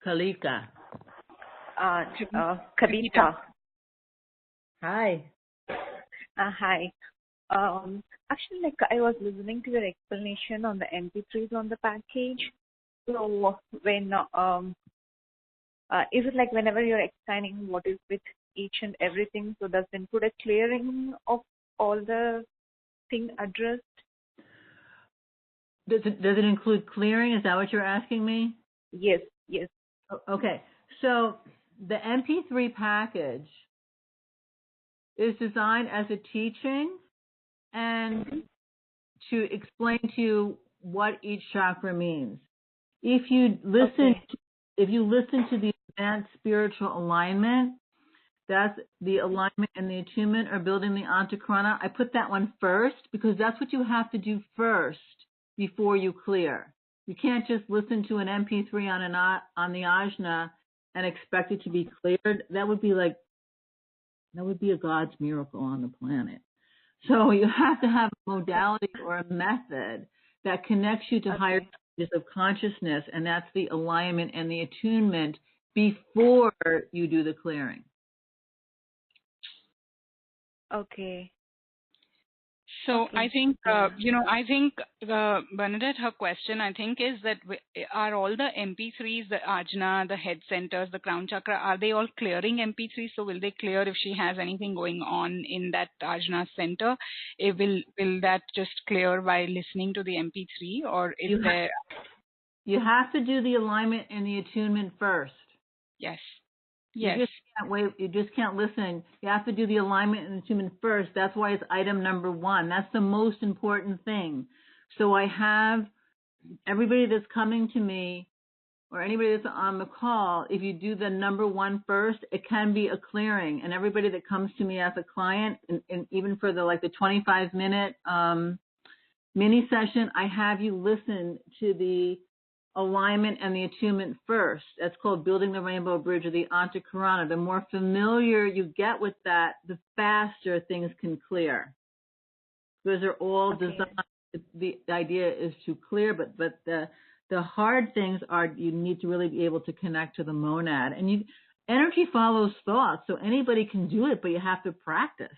S2: Kalika.
S3: Kavita.
S2: Hi.
S3: Hi. Actually, I was listening to your explanation on the MP3s on the package. So when is it whenever you're explaining what is with each and everything, so does it include a clearing of all the thing addressed?
S2: Does it include clearing? Is that what you're asking me?
S3: Yes.
S2: Okay. So the MP3 package is designed as a teaching and to explain to you what each chakra means. If you listen to the advanced spiritual alignment, that's the alignment and the attunement are building the Antahkarana. I put that one first because that's what you have to do first before you clear. You can't just listen to an MP3 on the ajna and expect it to be cleared. That would be a God's miracle on the planet. So you have to have a modality or a method that connects you to higher stages of consciousness, and that's the alignment and the attunement before you do the clearing.
S3: Okay.
S1: So I think, Bernadette, her question, I think, is that are all the MP3s, the ajna, the head centers, the crown chakra, are they all clearing MP3s? So will they clear if she has anything going on in that ajna center? Will that just clear by listening to the MP3, or is there?
S2: You have to do the alignment and the attunement first.
S1: Yes.
S2: You just can't wait. You just can't listen. You have to do the alignment and attunement first. That's why it's item number 1. That's the most important thing. So I have everybody that's coming to me or anybody that's on the call, if you do the number 1 first, it can be a clearing. And everybody that comes to me as a client, and even for the 25-minute mini session, I have you listen to the alignment and the attunement first. That's called building the rainbow bridge or the Antahkarana. The more familiar you get with that, the faster things can clear. Because they're all designed, the idea is to clear, but the hard things are you need to really be able to connect to the monad. And energy follows thought, so anybody can do it, but you have to practice.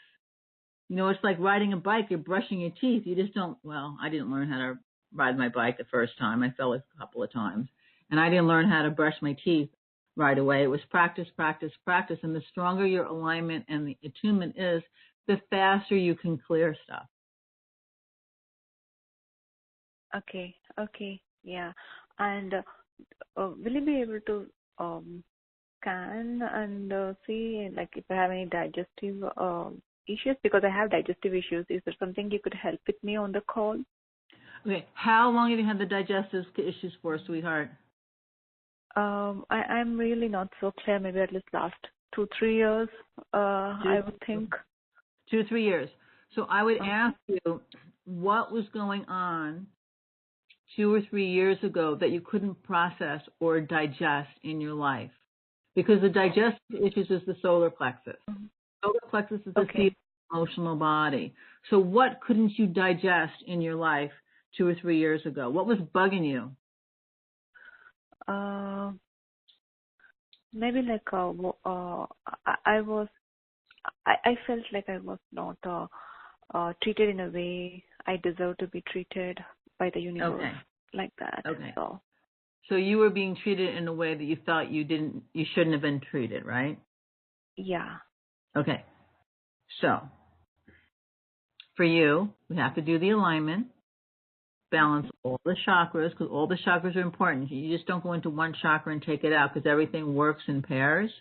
S2: You know, it's like riding a bike, you're brushing your teeth. You just don't, well, I didn't learn how to ride my bike the first time. I fell a couple of times. And I didn't learn how to brush my teeth right away. It was practice, practice, practice. And the stronger your alignment and the attunement is, the faster you can clear stuff.
S3: Okay, yeah. And will you be able to scan and see, like, if I have any digestive issues? Because I have digestive issues. Is there something you could help with me on the call?
S2: Okay. How long have you had the digestive issues for, sweetheart?
S3: I'm really not so clear. Maybe at least last 2-3 years, I would think.
S2: 2-3 years. So I would ask you, what was going on 2 or 3 years ago that you couldn't process or digest in your life? Because the digestive issues is the solar plexus. Solar plexus is the seat of the emotional body. So what couldn't you digest in your life 2 or 3 years ago? What was bugging you?
S3: Maybe like I felt like I was not treated in a way I deserve to be treated by the universe, like that.
S2: Okay.
S3: So
S2: you were being treated in a way that you thought you shouldn't have been treated, right?
S3: Yeah.
S2: Okay. So for you, we have to do the alignment, balance all the chakras, because all the chakras are important. You just don't go into one chakra and take it out, because everything works in pairs.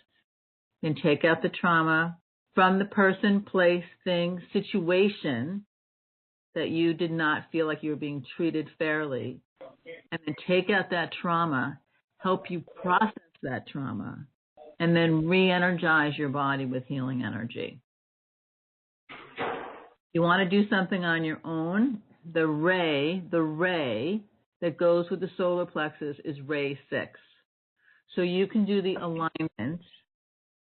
S2: Then take out the trauma from the person, place, thing, situation that you did not feel like you were being treated fairly. And then take out that trauma, help you process that trauma, and then re-energize your body with healing energy. You want to do something on your own, the ray that goes with the solar plexus is ray 6. So you can do the alignment,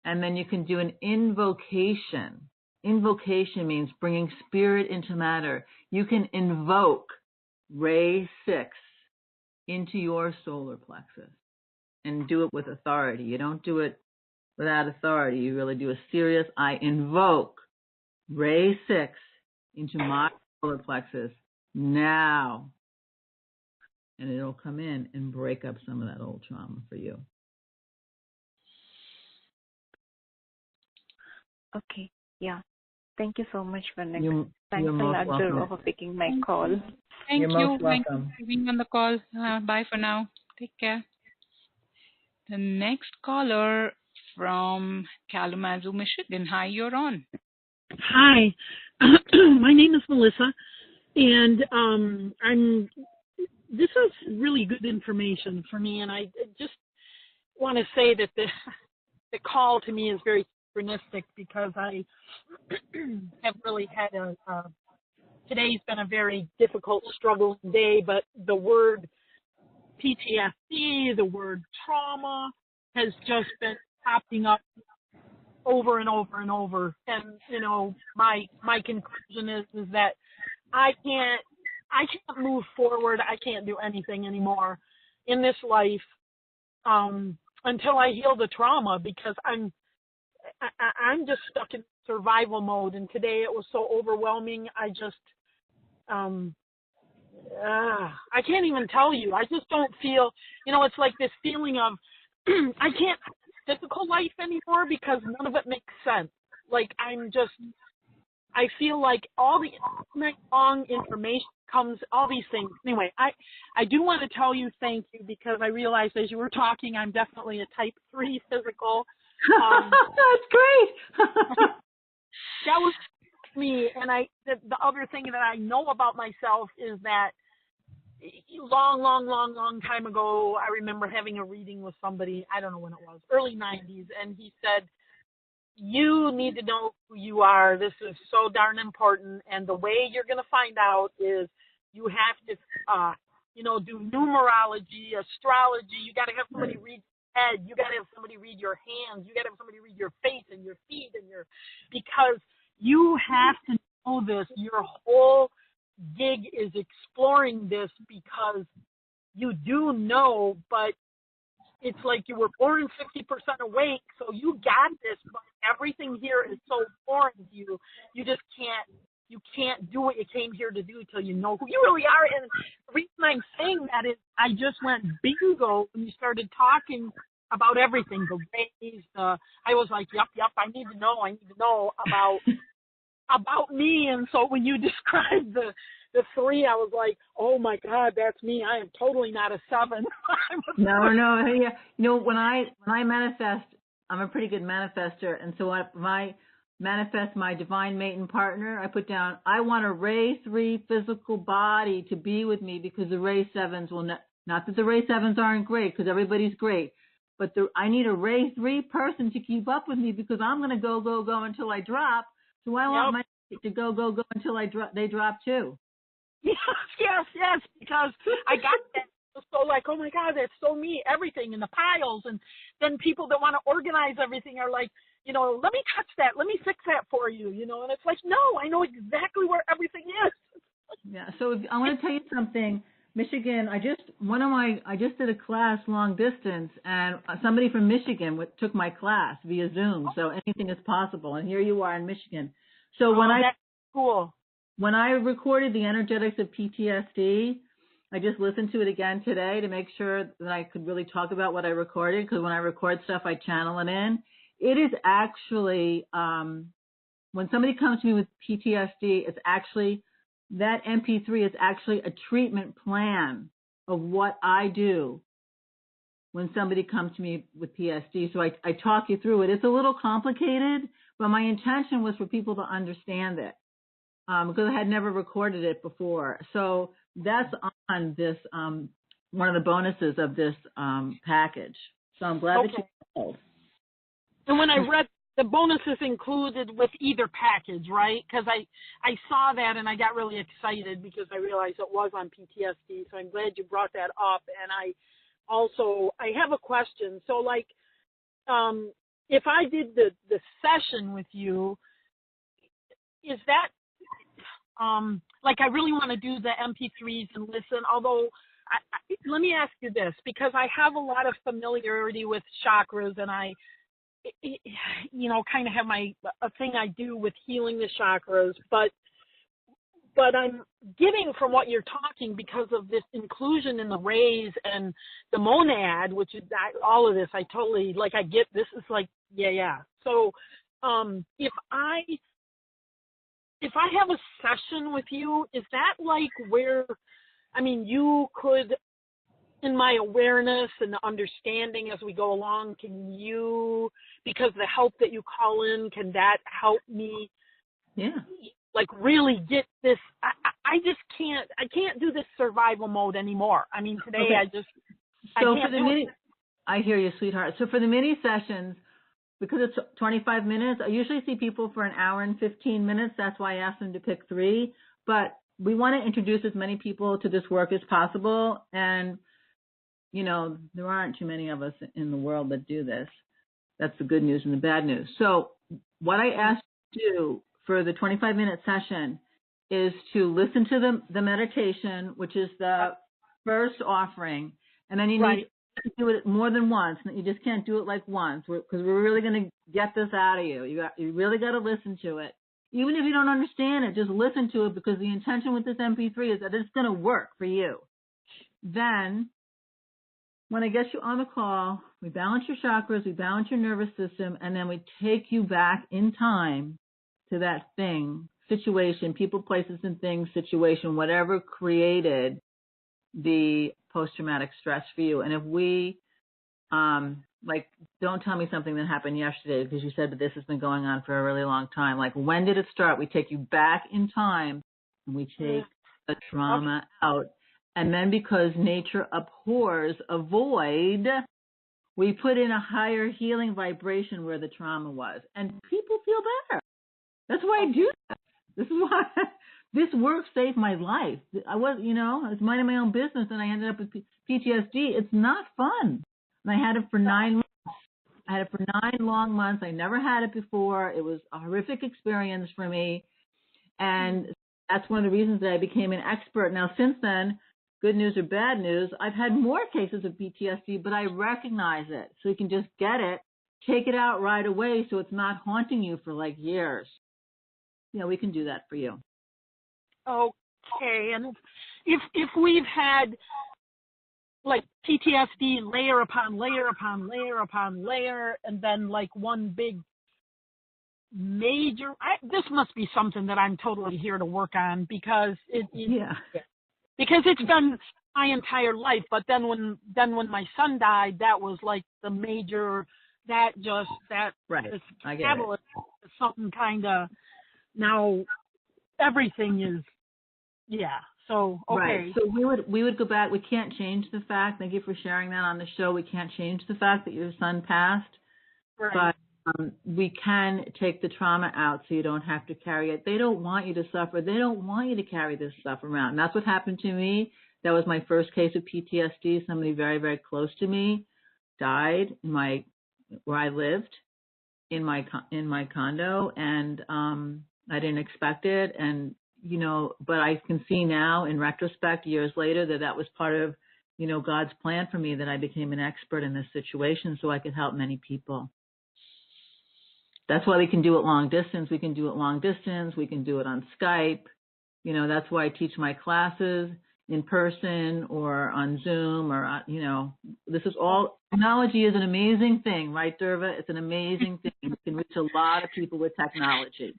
S2: and then you can do an invocation. Invocation means bringing spirit into matter. You can invoke ray 6 into your solar plexus and do it with authority. You don't do it without authority. You really do a serious, I invoke ray 6 into my solar plexus now. And it'll come in and break up some of that old trauma for you.
S3: Okay. Yeah. Thank you so much, Bernadette.
S2: You're
S3: Thanks a lot,
S2: welcome.
S3: for picking my call.
S1: Thank
S2: You're
S1: you.
S2: most
S1: Thank
S2: welcome.
S1: you for being on the call. Bye for now. Take care. The next caller from Kalamazoo, Michigan. Hi, you're on.
S4: Hi, my name is Melissa, and this is really good information for me, and I just want to say that the call to me is very synchronistic, because I have really had today's been a very difficult, struggling day, but the word PTSD, the word trauma has just been popping up over and over and over. And, you know, my conclusion is that I can't move forward. I can't do anything anymore in this life until I heal the trauma, because I'm just stuck in survival mode. And today it was so overwhelming. I just, I can't even tell you. I just don't feel, you know, it's like this feeling of I can't physical life anymore, because none of it makes sense. Like, I feel like all the night long information comes, all these things. Anyway, I do want to tell you thank you, because I realized as you were talking, I'm definitely a type 3 physical.
S2: That's great.
S4: That was me. And the other thing that I know about myself is that long time ago, I remember having a reading with somebody, I don't know when it was, early 90s, and he said, you need to know who you are. This is so darn important, and the way you're going to find out is you have to do numerology, astrology. You got to have somebody read your head. You got to have somebody read your hands. You got to have somebody read your face and your feet because you have to know this. Your whole gig is exploring this because you do know, but it's like you were born 50% awake, so you got this, but everything here is so foreign to you. You just can't do what you came here to do till you know who you really are. And the reason I'm saying that is I just went bingo when you started talking about everything, the rays, I was like, yep, I need to know about me. And so when you described the 3, I was like, oh my God, that's me. I am totally not a 7.
S2: No. Yeah. When I manifest, I'm a pretty good manifester. And so when I manifest my divine mate and partner, I put down, I want a Ray 3 physical body to be with me because the Ray 7s will not that the Ray 7s aren't great because everybody's great, but I need a Ray 3 person to keep up with me because I'm going to go until I drop. So I want my to go until they drop too.
S4: Yes, because I got that. So like, oh my God, that's so me, everything in the piles. And then people that want to organize everything are like, let me touch that. Let me fix that for you, and it's like, no, I know exactly where everything is.
S2: Yeah. So I want to tell you something. Michigan, I just did a class long distance and somebody from Michigan took my class via Zoom. So anything is possible. And here you are in Michigan. So
S4: that's cool.
S2: When I recorded the energetics of PTSD, I just listened to it again today to make sure that I could really talk about what I recorded. Because when I record stuff, I channel it in. It is actually, when somebody comes to me with PTSD, it's actually, that MP3 is actually a treatment plan of what I do when somebody comes to me with PTSD. So I talk you through it. It's a little complicated, but my intention was for people to understand it. Because I had never recorded it before. So that's on this, one of the bonuses of this package. So I'm glad that you called.
S4: And when I read the bonuses included with either package, right? Because I saw that and I got really excited because I realized it was on PTSD. So I'm glad you brought that up. And I have a question. So like, if I did the session with you, is that, like I really want to do the MP3s and listen, although let me ask you this, because I have a lot of familiarity with chakras and I kind of have a thing I do with healing the chakras, but I'm getting from what you're talking because of this inclusion in the rays and the monad, which is all of this, I totally, like I get this is like, yeah. So if I have a session with you, is that like where, you could, in my awareness and the understanding as we go along, because the help that you call in, can that help me?
S2: Yeah.
S4: Like really get this, I can't do this survival mode anymore. Today okay.
S2: I hear you, sweetheart. So for the mini sessions, because it's 25 minutes, I usually see people for an hour and 15 minutes. That's why I asked them to pick 3. But we want to introduce as many people to this work as possible. And, there aren't too many of us in the world that do this. That's the good news and the bad news. So what I asked you to do for the 25-minute session is to listen to the meditation, which is the first offering. And then you need to do it more than once. You just can't do it like once because we're really going to get this out of you. You really got to listen to it. Even if you don't understand it, just listen to it because the intention with this MP3 is that it's going to work for you. Then, when I get you on the call, we balance your chakras, we balance your nervous system, and then we take you back in time to that thing, situation, people, places, and things, situation, whatever created the post-traumatic stress for you. And if we, don't tell me something that happened yesterday because you said that this has been going on for a really long time. Like, when did it start? We take you back in time and we take the trauma out. And then because nature abhors a void, we put in a higher healing vibration where the trauma was. And people feel better. That's why I do that. This this work saved my life. I was, I was minding my own business and I ended up with PTSD. It's not fun. And I had it for 9 months. I had it for 9 long months. I never had it before. It was a horrific experience for me. And that's one of the reasons that I became an expert. Now, since then, good news or bad news, I've had more cases of PTSD, but I recognize it. So you can just get it, take it out right away so it's not haunting you for like years. We can do that for you.
S4: Okay. And if we've had like PTSD layer upon layer upon layer upon layer, and then like one big major, this must be something that I'm totally here to work on, because because it's been my entire life. But then when my son died, that was like the major,
S2: right. I get it.
S4: Something kind of, now everything is, so okay.
S2: Right. So we would go back. We can't change the fact. Thank you for sharing that on the show. We can't change the fact that your son passed,
S4: right.
S2: but we can take the trauma out so you don't have to carry it. They don't want you to suffer. They don't want you to carry this stuff around. And that's what happened to me. That was my first case of PTSD. Somebody very, very close to me died where I lived in my condo, and I didn't expect it. And but I can see now in retrospect, years later, that was part of, God's plan for me, that I became an expert in this situation so I could help many people. That's why we can do it long distance. We can do it long distance. We can do it on Skype. That's why I teach my classes in person or on Zoom or, this is all, technology is an amazing thing, right, Derva? It's an amazing thing. You can reach a lot of people with technology.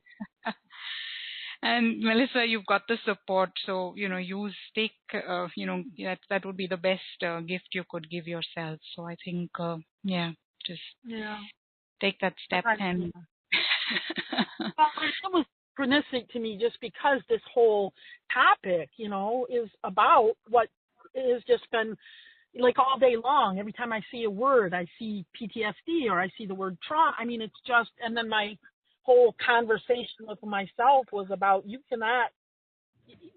S1: And Melissa, you've got the support, so you take that would be the best gift you could give yourself. So I think take that step.
S4: Right.
S1: And
S4: well, it was synchronistic to me, just because this whole topic, is about what has just been like all day long. Every time I see a word, I see PTSD or I see the word trauma. I mean, it's just, and then my whole conversation with myself was about, you cannot,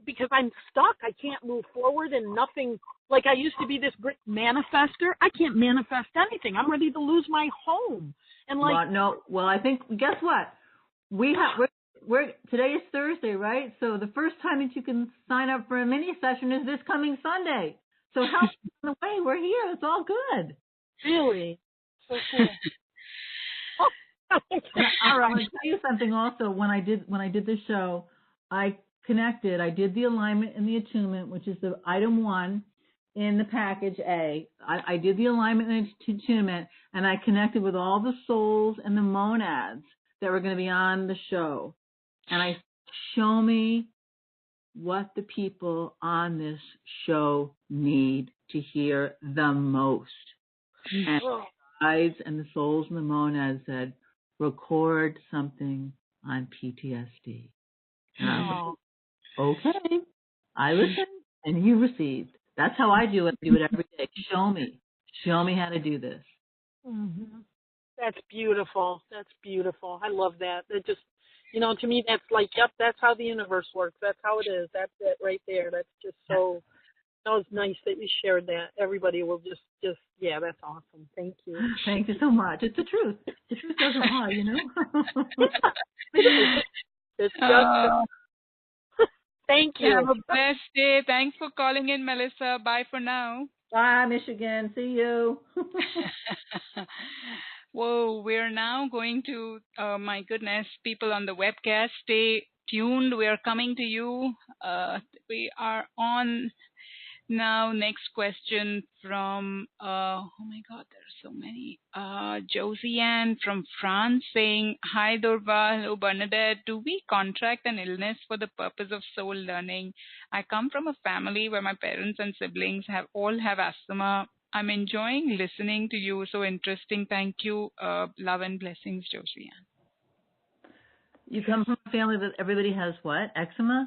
S4: because I'm stuck. I can't move forward, and nothing, like I used to be this great manifester. I can't manifest anything. I'm ready to lose my home. And like,
S2: well, I think, guess what? We're today is Thursday, right? So the first time that you can sign up for a mini session is this coming Sunday. So help on the way. We're here. It's all good.
S4: Really? So cool.
S2: I want to tell you something also. When I did this show, I did the alignment and the attunement, which is the item 1 in the package A. I did the alignment and attunement, and I connected with all the souls and the monads that were going to be on the show. And I show me what the people on this show need to hear the most. And the guides and the souls and the monads said, record something on PTSD. And I was like, okay, I listened and you received. That's how I do it. I do it every day. Show me how to do this.
S4: Mm-hmm. That's beautiful. That's beautiful. I love that. It just, to me, that's like, yep, that's how the universe works. That's how it is. That's it right there. That's just so, that was nice that you shared that. Everybody will just, that's awesome. Thank you.
S2: Thank you so much. It's the truth. The truth doesn't lie,
S4: It's just, thank you.
S1: Have a blessed day. Thanks for calling in, Melissa. Bye for now.
S2: Bye, Michigan. See you.
S1: Whoa, we're now going to, my goodness, people on the webcast, stay tuned. We are coming to you. We are on now. Next question from, oh my God, there are so many. Josie Ann from France saying, hi Durva, hello Bernadette. Do we contract an illness for the purpose of soul learning? I come from a family where my parents and siblings all have asthma. I'm enjoying listening to you. So interesting. Thank you. Love and blessings, Josie Ann.
S2: You come from a family that everybody has what? Eczema?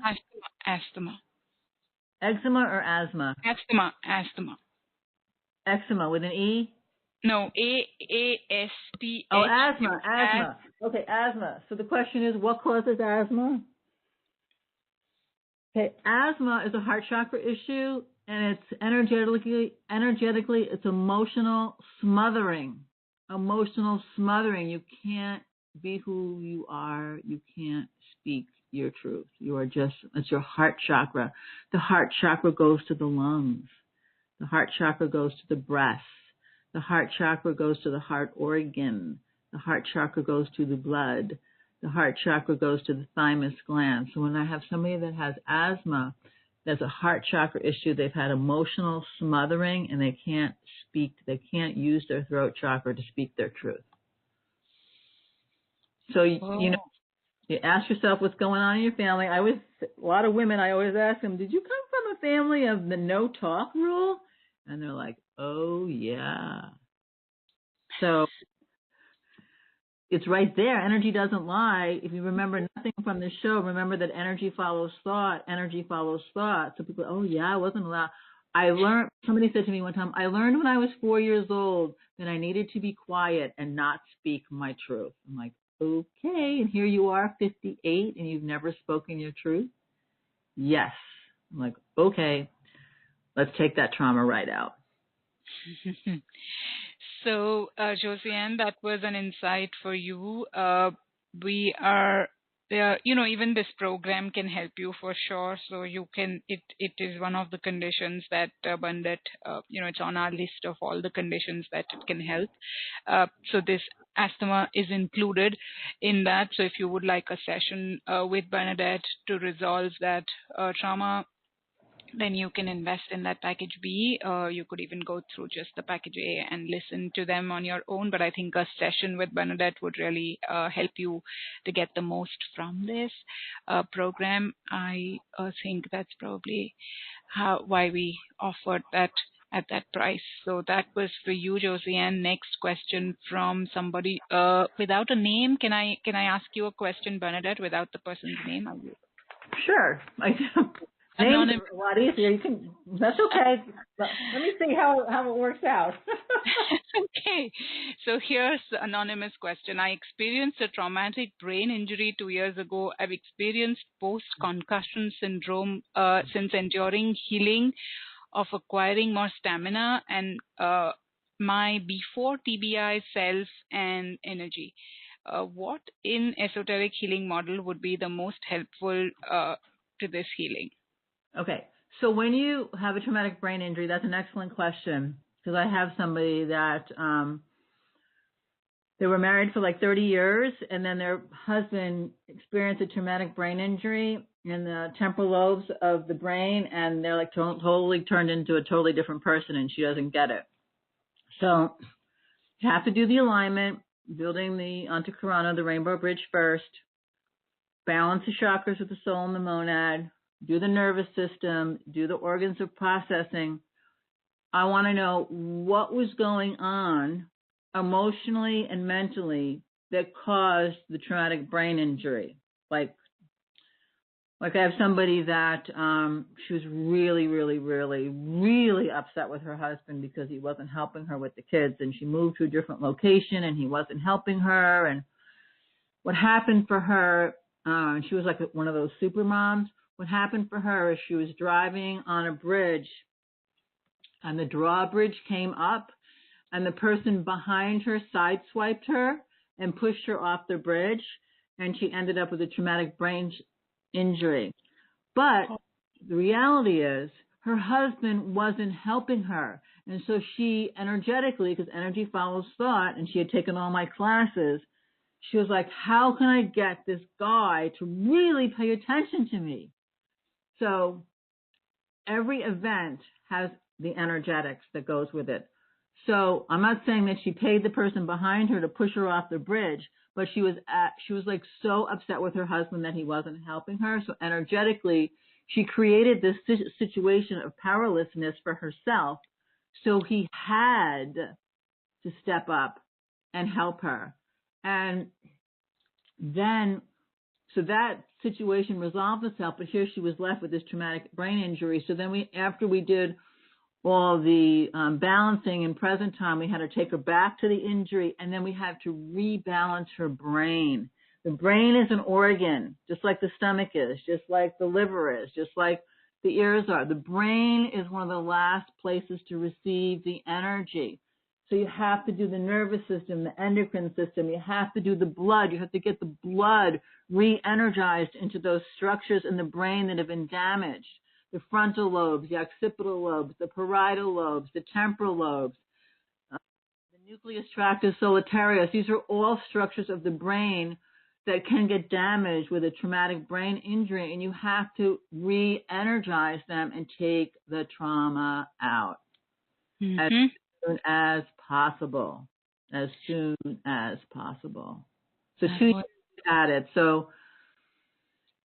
S1: Asthma.
S2: Eczema or asthma?
S1: Asthma.
S2: Eczema with an E?
S1: No, A-S-T-H.
S2: Oh, asthma. Okay, asthma. So the question is, what causes asthma? Okay, asthma is a heart chakra issue, and it's energetically, it's emotional smothering. Emotional smothering. You can't be who you are. You can't speak your truth. You are just, it's your heart chakra. The heart chakra goes to the lungs. The heart chakra goes to the breast. The heart chakra goes to the heart organ. The heart chakra goes to the blood. The heart chakra goes to the thymus gland. So when I have somebody that has asthma, there's a heart chakra issue. They've had emotional smothering and they can't speak. They can't use their throat chakra to speak their truth. So, you know, you ask yourself what's going on in your family. A lot of women, I always ask them, did you come from a family of the no talk rule? And they're like, oh, yeah. So it's right there. Energy doesn't lie. If you remember nothing from this show, remember that energy follows thought. Energy follows thought. So people, oh, yeah, I wasn't allowed. Somebody said to me one time, I learned when I was 4 years old that I needed to be quiet and not speak my truth. I'm like, okay, and here you are, 58, and you've never spoken your truth? Yes. I'm like, okay, let's take that trauma right out.
S1: So, Josiane, that was an insight for you. Even this program can help you for sure. So you can, it is one of the conditions that Bernadette, it's on our list of all the conditions that it can help. So this asthma is included in that. So if you would like a session with Bernadette to resolve that trauma, then you can invest in that package B. You could even go through just the package A and listen to them on your own. But I think a session with Bernadette would really help you to get the most from this program. I think that's probably why we offered that at that price. So that was for you, Josiane. Next question from somebody without a name. Can I ask you a question, Bernadette, without the person's name?
S2: Sure. Names are a lot easier. That's okay. Let me see how it works out.
S1: Okay. So here's the anonymous question. I experienced a traumatic brain injury 2 years ago. I've experienced post-concussion syndrome since enduring healing of acquiring more stamina and my before TBI self and energy. What in esoteric healing model would be the most helpful to this healing?
S2: Okay, so when you have a traumatic brain injury, that's an excellent question, because I have somebody that they were married for like 30 years, and then their husband experienced a traumatic brain injury in the temporal lobes of the brain, and they're like totally turned into a totally different person, and she doesn't get it. So you have to do the alignment, building the Antahkarana, the rainbow bridge first, balance the chakras with the soul and the monad, do the nervous system, do the organs of processing. I want to know what was going on emotionally and mentally that caused the traumatic brain injury. Like I have somebody that she was really, really, really, really upset with her husband because he wasn't helping her with the kids, and she moved to a different location and he wasn't helping her. And what happened for her, she was like one of those super moms. What happened for her is she was driving on a bridge and the drawbridge came up and the person behind her sideswiped her and pushed her off the bridge, and she ended up with a traumatic brain injury. But the reality is her husband wasn't helping her. And so she energetically, because energy follows thought, and she had taken all my classes, she was like, how can I get this guy to really pay attention to me? So every event has the energetics that goes with it. So I'm not saying that she paid the person behind her to push her off the bridge, but she was like so upset with her husband that he wasn't helping her. So energetically, she created this situation of powerlessness for herself. So he had to step up and help her. And then, so that situation resolved itself, but here she was left with this traumatic brain injury. So then after we did all the balancing in present time, we had to take her back to the injury, and then we had to rebalance her brain. The brain is an organ, just like the stomach is, just like the liver is, just like the ears are. The brain is one of the last places to receive the energy. So you have to do the nervous system, the endocrine system. You have to do the blood. You have to get the blood re-energized into those structures in the brain that have been damaged. The frontal lobes, the occipital lobes, the parietal lobes, the temporal lobes, the nucleus tractus solitarius. These are all structures of the brain that can get damaged with a traumatic brain injury, and you have to re-energize them and take the trauma out as soon as possible. As soon as possible. So 2 years at it. So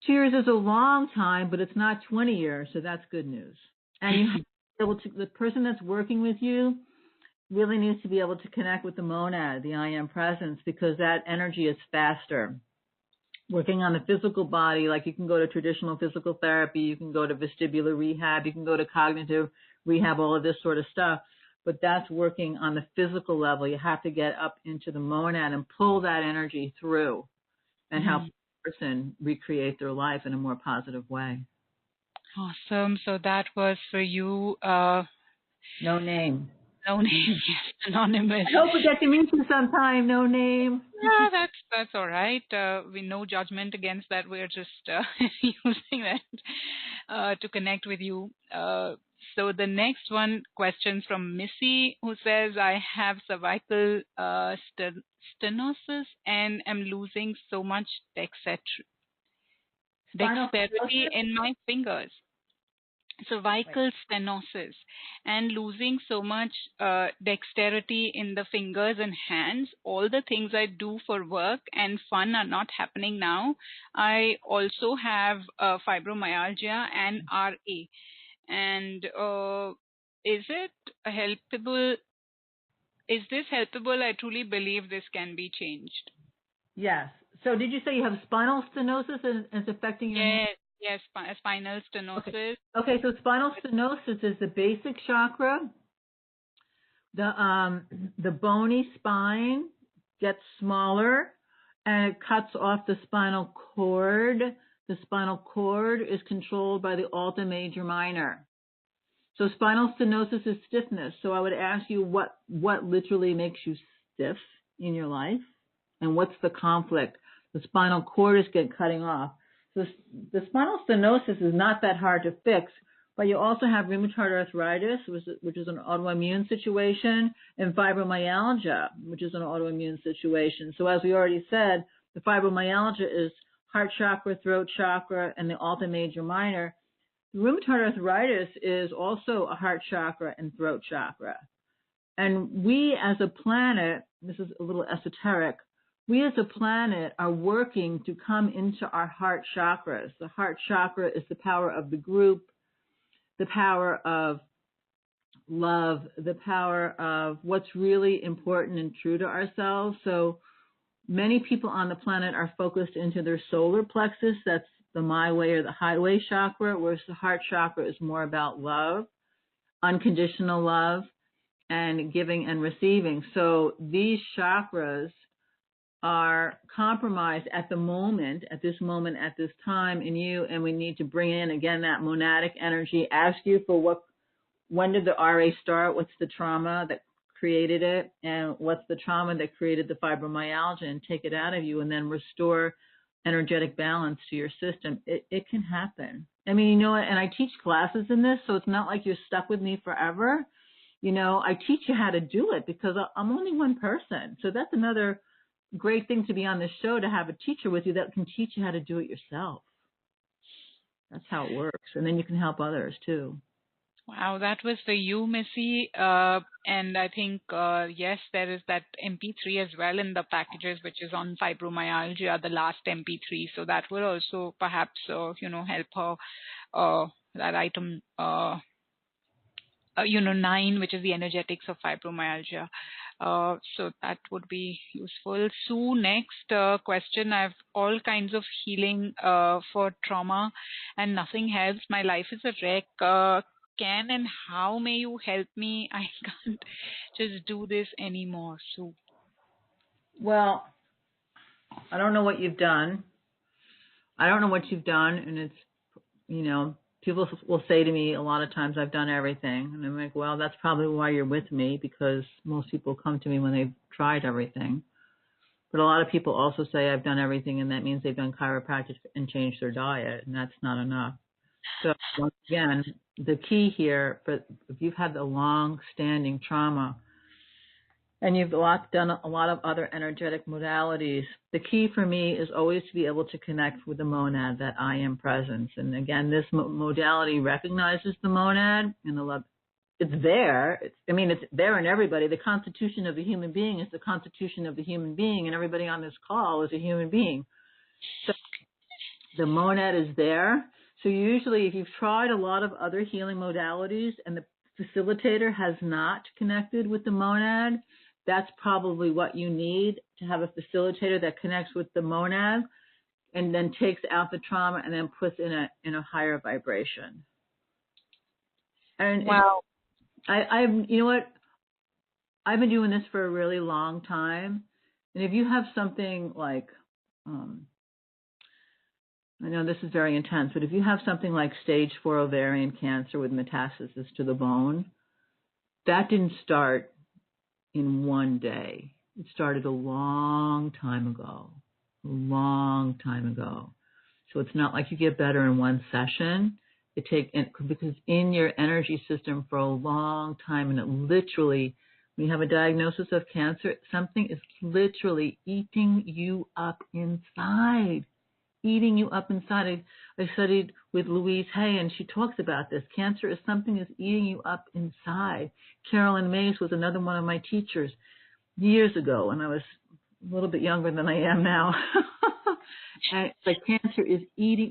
S2: 2 years is a long time, but it's not 20 years, so that's good news. And you have to be able to, the person that's working with you really needs to be able to connect with the monad, the I am presence, because that energy is faster. Working on the physical body, like you can go to traditional physical therapy, you can go to vestibular rehab, you can go to cognitive rehab, all of this sort of stuff. But that's working on the physical level. You have to get up into the monad and pull that energy through and help the person recreate their life in a more positive way.
S1: Awesome. So that was for you.
S2: No name.
S1: No name, yes, anonymous.
S2: I hope we get to meet you sometime. No name.
S1: Yeah, that's all right. We no judgment against that. We're just using that to connect with you. So the next one, questions from Missy, who says, I have cervical stenosis and am losing so much dexterity in my fingers. Cervical stenosis and losing so much dexterity in the fingers and hands. All the things I do for work and fun are not happening now. I also have fibromyalgia and RA. And is it helpable? Is this helpable? I truly believe this can be changed.
S2: Yes. So did you say you have spinal stenosis and it's affecting your hand?
S1: Yes, spinal stenosis.
S2: Okay, so spinal stenosis is the basic chakra. The bony spine gets smaller and it cuts off the spinal cord. The spinal cord is controlled by the alta major minor. So spinal stenosis is stiffness. So I would ask you what literally makes you stiff in your life and what's the conflict? The spinal cord is getting cutting off. So the spinal stenosis is not that hard to fix, but you also have rheumatoid arthritis, which is an autoimmune situation, and fibromyalgia, which is an autoimmune situation. So as we already said, the fibromyalgia is heart chakra, throat chakra, and the alta major minor. The rheumatoid arthritis is also a heart chakra and throat chakra. And we as a planet, this is a little esoteric, we as a planet are working to come into our heart chakras. The heart chakra is the power of the group, the power of love, the power of what's really important and true to ourselves. So many people on the planet are focused into their solar plexus. That's the my way or the highway chakra, whereas the heart chakra is more about love, unconditional love, and giving and receiving. So these chakras are compromised at the moment, at this time in you, and we need to bring in, again, that monadic energy, ask you for when did the RA start, what's the trauma that created it, and what's the trauma that created the fibromyalgia, and take it out of you, and then restore energetic balance to your system. It can happen. I mean, you know what, and I teach classes in this, so it's not like you're stuck with me forever. You know, I teach you how to do it because I'm only one person. So that's another great thing to be on this show, to have a teacher with you that can teach you how to do it yourself. That's how it works. And then you can help others too.
S1: Wow, that was for you, Missy. And I think, yes, there is that MP3 as well in the packages, which is on fibromyalgia, the last MP3. So that will also perhaps, help her, that item, 9, which is the energetics of fibromyalgia. So that would be useful. Sue, next question. I have all kinds of healing for trauma and nothing helps. My life is a wreck. Can and how may you help me? I can't just do this anymore, Sue.
S2: Well, I don't know what you've done. And it's, people will say to me a lot of times, I've done everything. And I'm like, well, that's probably why you're with me, because most people come to me when they've tried everything. But a lot of people also say I've done everything, and that means they've done chiropractic and changed their diet, and that's not enough. So once again, the key here, if you've had a long-standing trauma and you've done a lot of other energetic modalities, the key for me is always to be able to connect with the monad, that I am presence. And again, this modality recognizes the monad and the love. It's there. It's there in everybody. The constitution of the human being is the constitution of the human being, and everybody on this call is a human being. So the monad is there. So usually if you've tried a lot of other healing modalities and the facilitator has not connected with the monad, that's probably what you need, to have a facilitator that connects with the monad and then takes out the trauma and then puts in a higher vibration. And
S1: wow.
S2: you know what? I've been doing this for a really long time. And if you have something like, I know this is very intense, but if you have something like stage 4 ovarian cancer with metastasis to the bone, that didn't start in one day. It started a long time ago. So it's not like you get better in one session. Because in your energy system for a long time, and it literally, when you have a diagnosis of cancer, something is literally eating you up inside. I studied with Louise Hay, and she talks about this. Cancer is something that's eating you up inside. Carolyn Mays was another one of my teachers years ago, and I was a little bit younger than I am now. And like, cancer is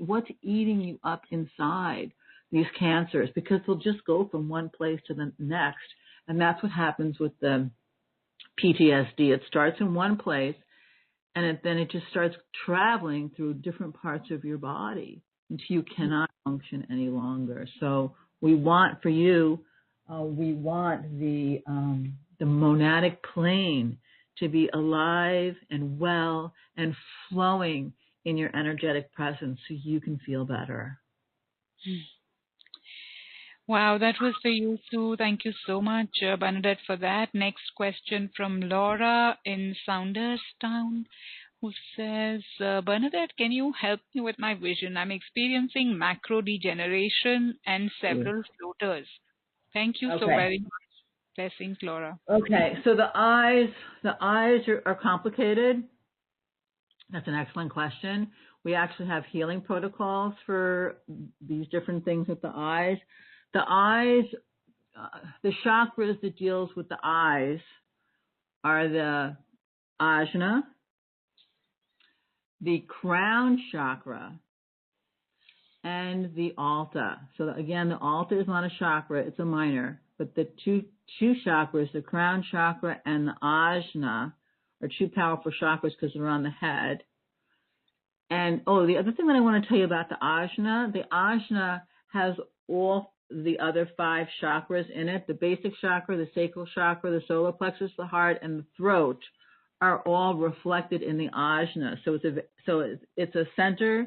S2: what's eating you up inside, these cancers, because they'll just go from one place to the next. And that's what happens with the PTSD. It starts in one place, and then it just starts traveling through different parts of your body until you cannot function any longer. So we want for you, we want the monadic plane to be alive and well and flowing in your energetic presence so you can feel better.
S1: Wow, that was for you, Sue. Thank you so much, Bernadette, for that. Next question from Laura in Saunderstown, who says, Bernadette, can you help me with my vision? I'm experiencing macro degeneration and several floaters. Thank you so very much. Blessings, Laura.
S2: Okay, so the eyes are complicated. That's an excellent question. We actually have healing protocols for these different things with the eyes. The eyes, the chakras that deals with the eyes are the ajna, the crown chakra, and the alta. So again, the alta is not a chakra, it's a minor. But the two chakras, the crown chakra and the ajna, are two powerful chakras because they're on the head. And, the other thing that I want to tell you about the ajna has all the other 5 chakras in it. The basic chakra, the sacral chakra, the solar plexus, the heart, and the throat are all reflected in the ajna. So it's a center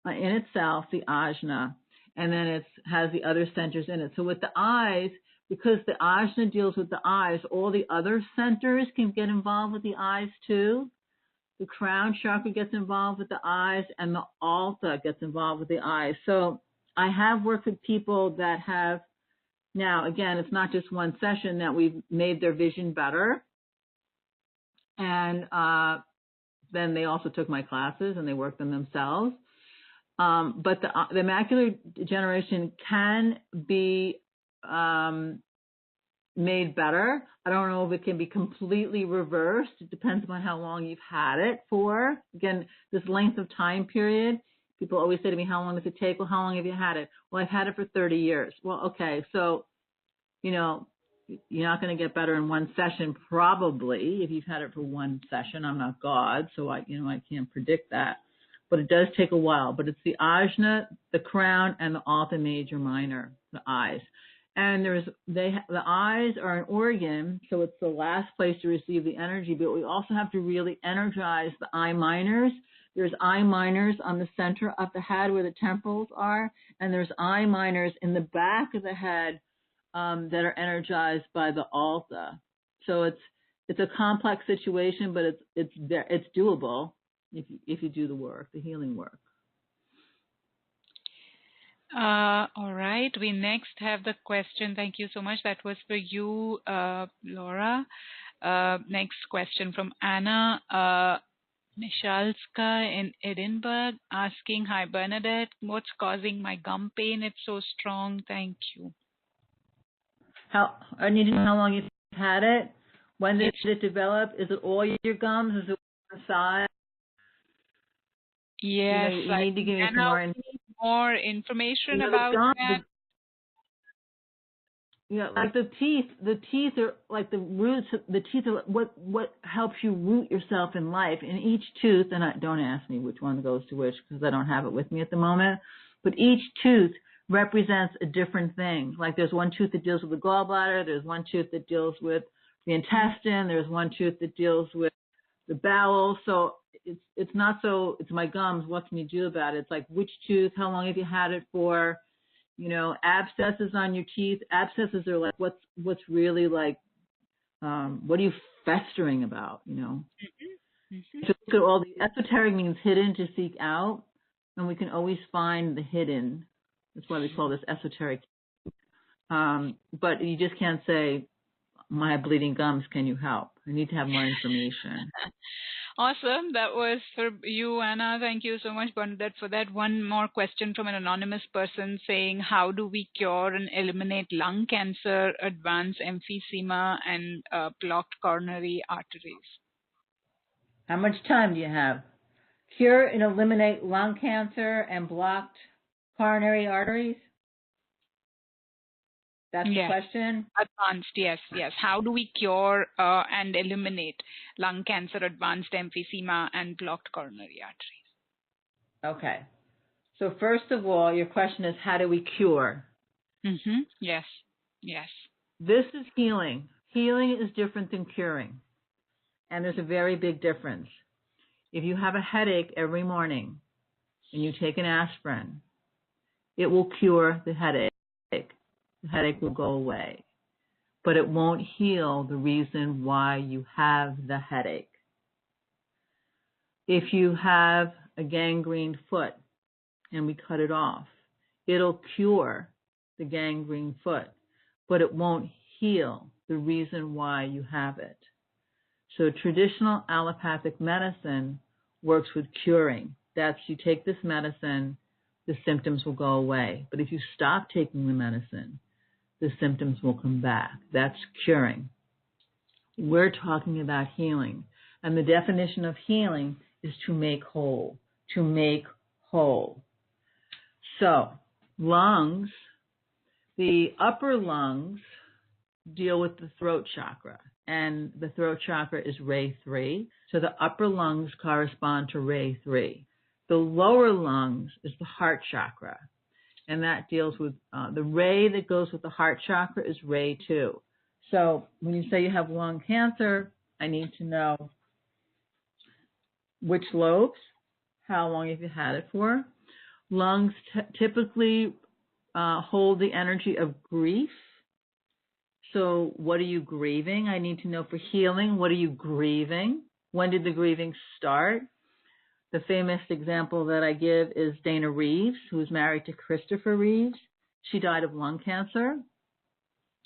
S2: in itself, the ajna, and then it has the other centers in it. So with the eyes, because the ajna deals with the eyes, all the other centers can get involved with the eyes too. The crown chakra gets involved with the eyes, and the alta gets involved with the eyes. So I have worked with people that have, now again, it's not just one session, that we've made their vision better. And then they also took my classes and they worked them themselves. But the macular degeneration can be made better. I don't know if it can be completely reversed. It depends upon how long you've had it for. Again, this length of time period, people always say to me, how long does it take? Well, how long have you had it? Well, I've had it for 30 years. Well, okay, so, you're not going to get better in one session, probably, if you've had it for one session. I'm not God, so I can't predict that. But it does take a while. But it's the ajna, the crown, and the alta major minor, the eyes. And the eyes are an organ, so it's the last place to receive the energy, but we also have to really energize the eye minors. There's eye minors on the center of the head where the temples are, and there's eye minors in the back of the head that are energized by the alta. So it's a complex situation, but it's doable if you do the work, the healing work.
S1: All right. We next have the question. Thank you so much. That was for you, Laura. Next question from Anna Michalska in Edinburgh, asking, "Hi Bernadette, what's causing my gum pain? It's so strong. Thank you."
S2: I need to know how long you've had it. When did it develop? Is it all your gums? Is it one side?
S1: Yes.
S2: You need to give me some
S1: more information about that.
S2: Like the teeth are like the roots. The teeth are what helps you root yourself in life. In each tooth, and don't ask me which one goes to which because I don't have it with me at the moment. But each tooth represents a different thing. Like there's one tooth that deals with the gallbladder. There's one tooth that deals with the intestine. There's one tooth that deals with the bowel. So it's not so. It's my gums. What can you do about it? It's like which tooth? How long have you had it for? Abscesses on your teeth. Abscesses are like what's really like, what are you festering about,
S1: Mm-hmm.
S2: So look at all the esoteric means hidden, to seek out, and we can always find the hidden. That's why we call this esoteric. But you just can't say, I have bleeding gums, can you help? I need to have more information.
S1: Awesome. That was for you, Anna. Thank you so much, Bernadette, for that. One more question from an anonymous person saying, how do we cure and eliminate lung cancer, advanced emphysema, and blocked coronary arteries?
S2: How much time do you have? Cure and eliminate lung cancer and blocked coronary arteries? That's the question?
S1: Advanced, yes. How do we cure and eliminate lung cancer, advanced emphysema, and blocked coronary arteries?
S2: Okay. So first of all, your question is, how do we cure?
S1: Mm-hmm. Yes.
S2: This is healing. Healing is different than curing. And there's a very big difference. If you have a headache every morning and you take an aspirin, it will cure the headache. The headache will go away, but it won't heal the reason why you have the headache. If you have a gangrened foot and we cut it off, it'll cure the gangrened foot, but it won't heal the reason why you have it. So traditional allopathic medicine works with curing. That's, you take this medicine, the symptoms will go away. But if you stop taking the medicine, the symptoms will come back. That's curing. We're talking about healing. And the definition of healing is to make whole. To make whole. So, lungs, the upper lungs deal with the throat chakra. And the throat chakra is Ray 3. So the upper lungs correspond to Ray 3. The lower lungs is the heart chakra. And that deals with the ray that goes with the heart chakra is Ray 2. So when you say you have lung cancer, I need to know which lobes, how long have you had it for. Lungs typically hold the energy of grief. So what are you grieving? I need to know for healing, what are you grieving? When did the grieving start? The famous example that I give is Dana Reeves, who was married to Christopher Reeves. She died of lung cancer.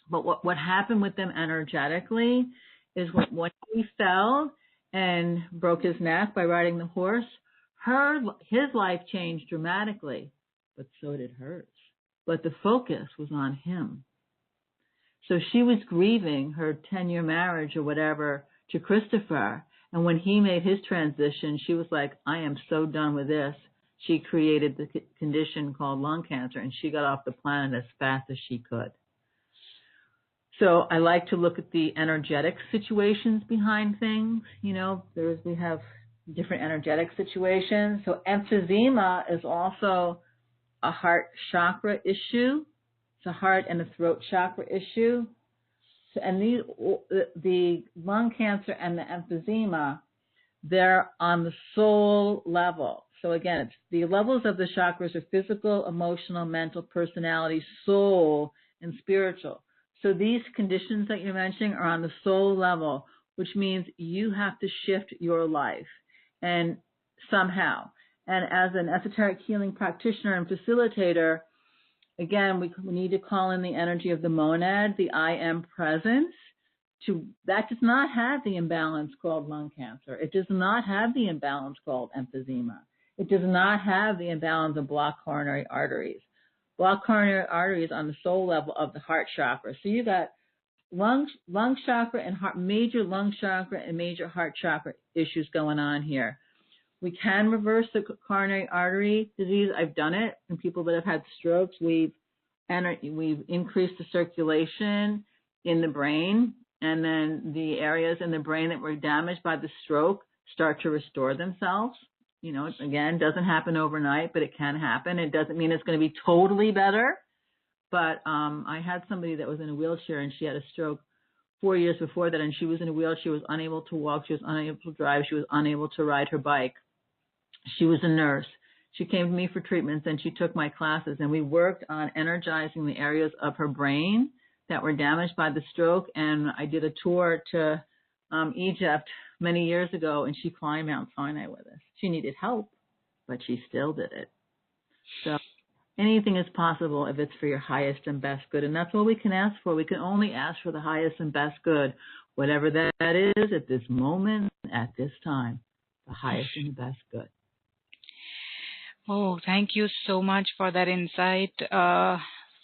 S2: But what happened with them energetically is when he fell and broke his neck by riding the horse, his life changed dramatically, but so did hers. But the focus was on him. So she was grieving her 10-year marriage or whatever to Christopher. And when he made his transition, she was like, I am so done with this. She created the condition called lung cancer, and she got off the planet as fast as she could. So I like to look at the energetic situations behind things. We have different energetic situations. So emphysema is also a heart chakra issue. It's a heart and a throat chakra issue. So, and the lung cancer and the emphysema, they're on the soul level. So again, it's the levels of the chakras are physical, emotional, mental, personality, soul, and spiritual. So these conditions that you're mentioning are on the soul level, which means you have to shift your life and somehow. And as an esoteric healing practitioner and facilitator, again, we need to call in the energy of the monad, the I am presence. That does not have the imbalance called lung cancer. It does not have the imbalance called emphysema. It does not have the imbalance of blocked coronary arteries. Blocked coronary arteries on the soul level of the heart chakra. So you got lung chakra and major lung chakra and major heart chakra issues going on here. We can reverse the coronary artery disease. I've done it in people that have had strokes. We've increased the circulation in the brain, and then the areas in the brain that were damaged by the stroke start to restore themselves. You know, again, doesn't happen overnight, but it can happen. It doesn't mean it's going to be totally better. But I had somebody that was in a wheelchair, and she had a stroke 4 years before that, and she was in a wheelchair. She was unable to walk. She was unable to drive. She was unable to ride her bike. She was a nurse. She came to me for treatments, and she took my classes, and we worked on energizing the areas of her brain that were damaged by the stroke. And I did a tour to Egypt many years ago, and she climbed Mount Sinai with us. She needed help, but she still did it. So anything is possible if it's for your highest and best good, and that's all we can ask for. We can only ask for the highest and best good, whatever that is at this moment, at this time, the highest and the best good.
S1: Oh, thank you so much for that insight.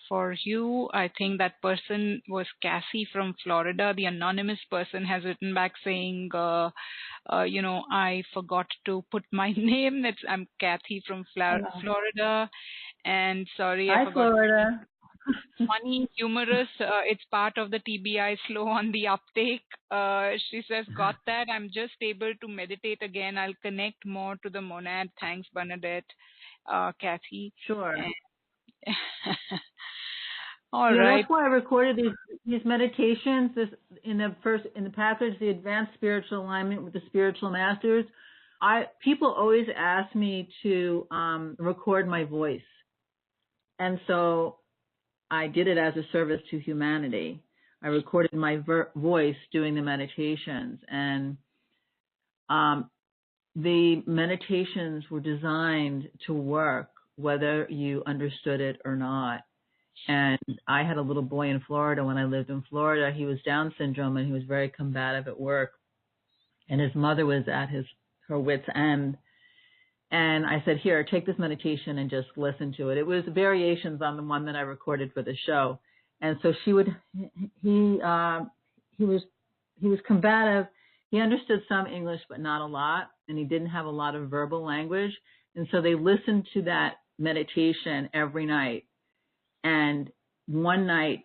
S1: For you, I think that person was Cassie from Florida. The anonymous person has written back saying, I forgot to put my name. I'm Kathy from Florida. And sorry, I
S2: Hi,
S1: forgot.
S2: Florida.
S1: Funny, humorous. It's part of the TBI slow on the uptake. She says, got that. I'm just able to meditate again. I'll connect more to the monad. Thanks, Bernadette. Kathy.
S2: Sure.
S1: All right.
S2: That's why I recorded these meditations. In the package, the Advanced Spiritual Alignment with the Spiritual Masters. People always ask me to record my voice, and so I did it as a service to humanity. I recorded my voice doing the meditations, and the meditations were designed to work whether you understood it or not. And I had a little boy in Florida when I lived in Florida. He was Down syndrome, and he was very combative at work. And his mother was at her wit's end. And I said, here, take this meditation and just listen to it. It was variations on the one that I recorded for the show. And so he was combative. He understood some English, but not a lot. And he didn't have a lot of verbal language. And so they listened to that meditation every night. And one night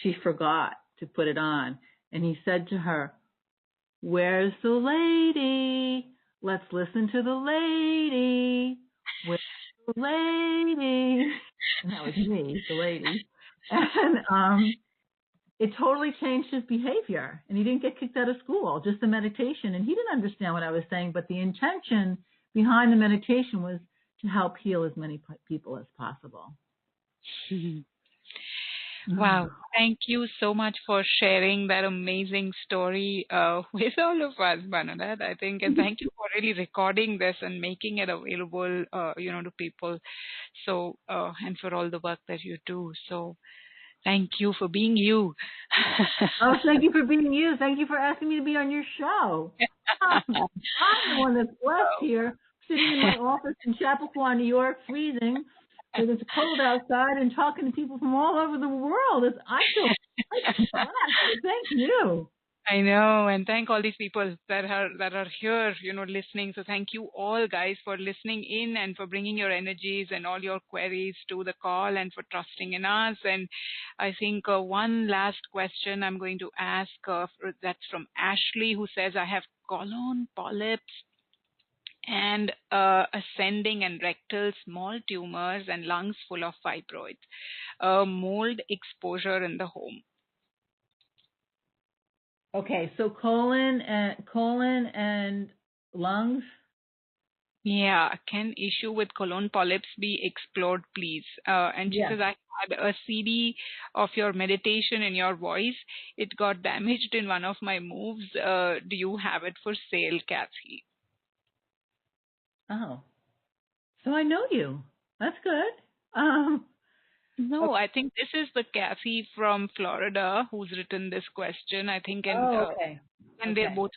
S2: she forgot to put it on. And he said to her, where's the lady? Let's listen to the lady. Where's the lady? And that was me, the lady. And it totally changed his behavior. And he didn't get kicked out of school, just the meditation. And he didn't understand what I was saying, but the intention behind the meditation was to help heal as many people as possible.
S1: Wow. Thank you so much for sharing that amazing story with all of us, Bernadette. I think, and thank you for really recording this and making it available, to people. So, and for all the work that you do. So, thank you for being you.
S2: Oh, thank you for being you. Thank you for asking me to be on your show. I'm the one that's blessed here, sitting in my office in Chappaqua, New York, freezing. It's cold outside, and talking to people from all over the world. I feel blessed. Thank you.
S1: I know, and thank all these people that are here, listening. So thank you all, guys, for listening in and for bringing your energies and all your queries to the call and for trusting in us. And I think one last question I'm going to ask, that's from Ashley, who says, I have colon polyps and ascending and rectal small tumors and lungs full of fibroids. Mold exposure in the home.
S2: Okay, so colon and lungs.
S1: Yeah, can issue with colon polyps be explored, please? And she says, I had a CD of your meditation in your voice. It got damaged in one of my moves. Do you have it for sale, Kathy?
S2: Oh, so I know you. That's good.
S1: No,
S2: Okay.
S1: I think this is the Kathy from Florida who's written this question. I think, and
S2: Okay.
S1: and they're both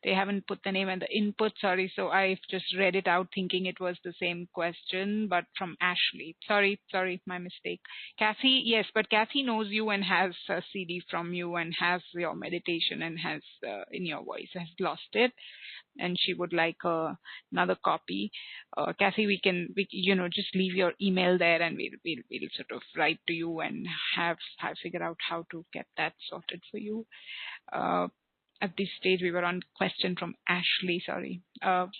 S1: they haven't put the name and the input. Sorry, so I've just read it out thinking it was the same question, but from Ashley. Sorry, my mistake. Kathy, yes, but Kathy knows you and has a CD from you and has your meditation and has in your voice, has lost it, and she would like another copy. Kathy, we just leave your email there, and we'll sort of write to you and have figure out how to get that sorted for you. At this stage, we were on question from Ashley. Sorry,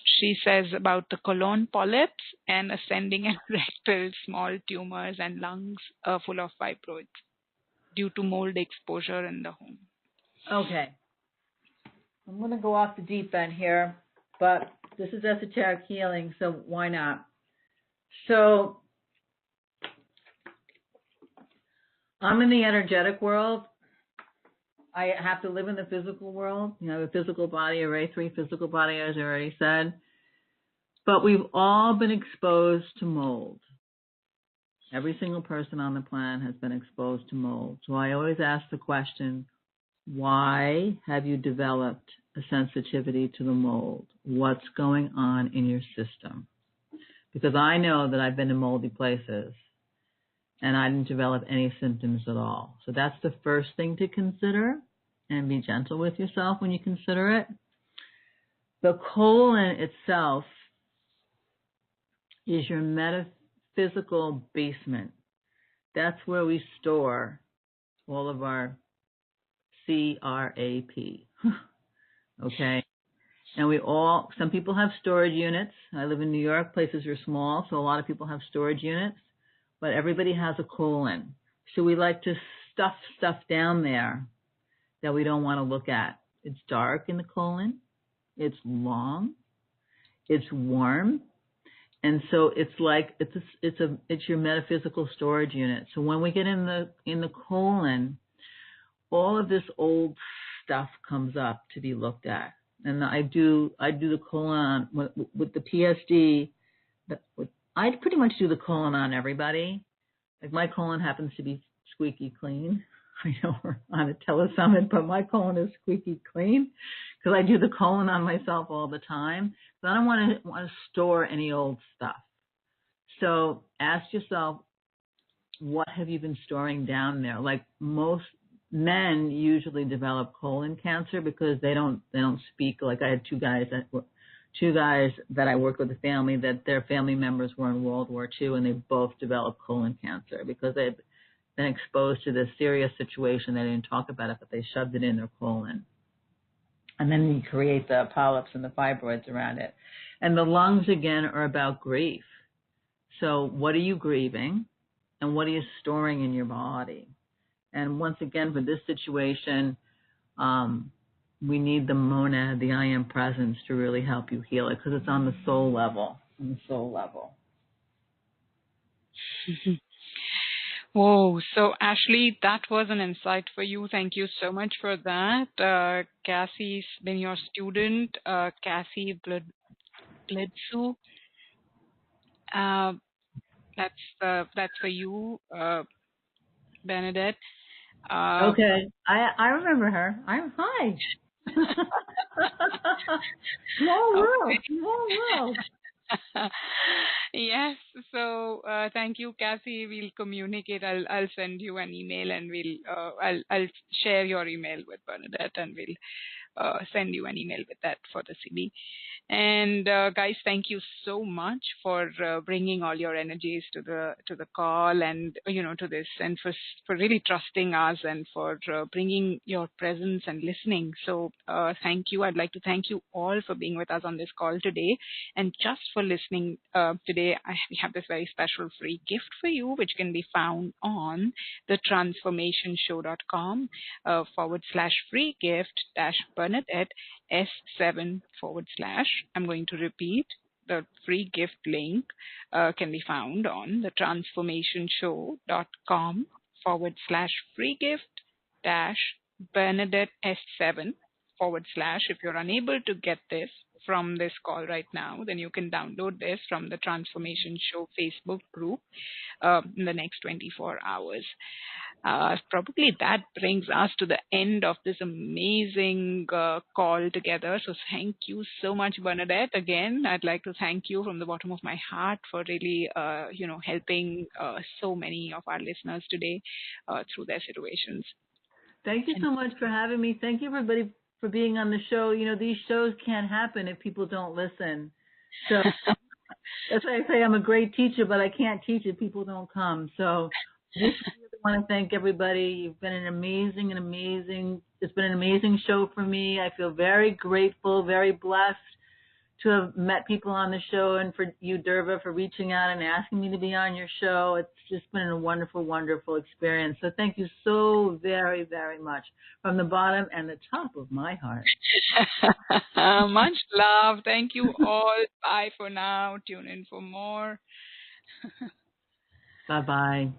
S1: she says about the colon polyps and ascending and rectal small tumors and lungs full of fibroids due to mold exposure in the home.
S2: Okay. I'm going to go off the deep end here, but this is esoteric healing, so why not? So I'm in the energetic world. I have to live in the physical world. You know, the physical body, array 3 physical body, as I already said. But we've all been exposed to mold. Every single person on the planet has been exposed to mold. So I always ask the question, why have you developed a sensitivity to the mold? What's going on in your system? Because I know that I've been in moldy places and I didn't develop any symptoms at all. So that's the first thing to consider, and be gentle with yourself when you consider it. The colon itself is your metaphysical basement. That's where we store all of our CRAP. Okay? And some people have storage units. I live in New York. Places are small, so a lot of people have storage units. But everybody has a colon. So we like to stuff stuff down there that we don't want to look at. It's dark in the colon. It's long. It's warm. And so it's like it's your metaphysical storage unit. So when we get in the colon, all of this old stuff comes up to be looked at. And I do the colon with the Ptsd. I pretty much do the colon on everybody. Like my colon happens to be squeaky clean. I know we're on a TeleSummit, but my colon is squeaky clean because I do the colon on myself all the time. So I don't want to store any old stuff. So ask yourself, what have you been storing down there? Like most men usually develop colon cancer because they don't speak. Like I had two guys that I worked with a family that their family members were in World War II, and they both developed colon cancer because they'd been exposed to this serious situation. They didn't talk about it, but they shoved it in their colon. And then you create the polyps and the fibroids around it. And the lungs, again, are about grief. So what are you grieving, and what are you storing in your body? And once again, for this situation, we need the monad, the I am presence, to really help you heal it because it's on the soul level.
S1: Whoa. So, Ashley, that was an insight for you. Thank you so much for that. Cassie's been your student, Cassie Bledsoe. That's for you, Bernadette.
S2: Okay. I remember her. Hi. Small world.
S1: Yes. So thank you, Cassie. We'll communicate. I'll send you an email, and I'll share your email with Bernadette, and send you an email with that for the CD. And guys, thank you so much for bringing all your energies to the call, and to this, and for really trusting us, and for bringing your presence and listening. So thank you. I'd like to thank you all for being with us on this call today, and just for listening today. We have this very special free gift for you, which can be found on the transformationshow.com /free gift Bernadette S7 /. I'm going to repeat. The free gift link can be found on the transformationshow.com /free gift Bernadette S7 /. If you're unable to get this from this call right now, then you can download this from the Transformation Show Facebook group in the next 24 hours. Probably that brings us to the end of this amazing call together. So thank you so much, Bernadette. Again, I'd like to thank you from the bottom of my heart for really, helping so many of our listeners today through their situations.
S2: Thank you so much for having me. Thank you, everybody, for being on the show. These shows can't happen if people don't listen. So that's why I say I'm a great teacher, but I can't teach if people don't come. So just really want to thank everybody. You've been it's been an amazing show for me. I feel very grateful, very blessed to have met people on the show, and for you, Durva, for reaching out and asking me to be on your show. It's just been a wonderful, wonderful experience. So thank you so very, very much from the bottom and the top of my heart.
S1: Much love. Thank you all. Bye for now. Tune in for more.
S2: Bye-bye.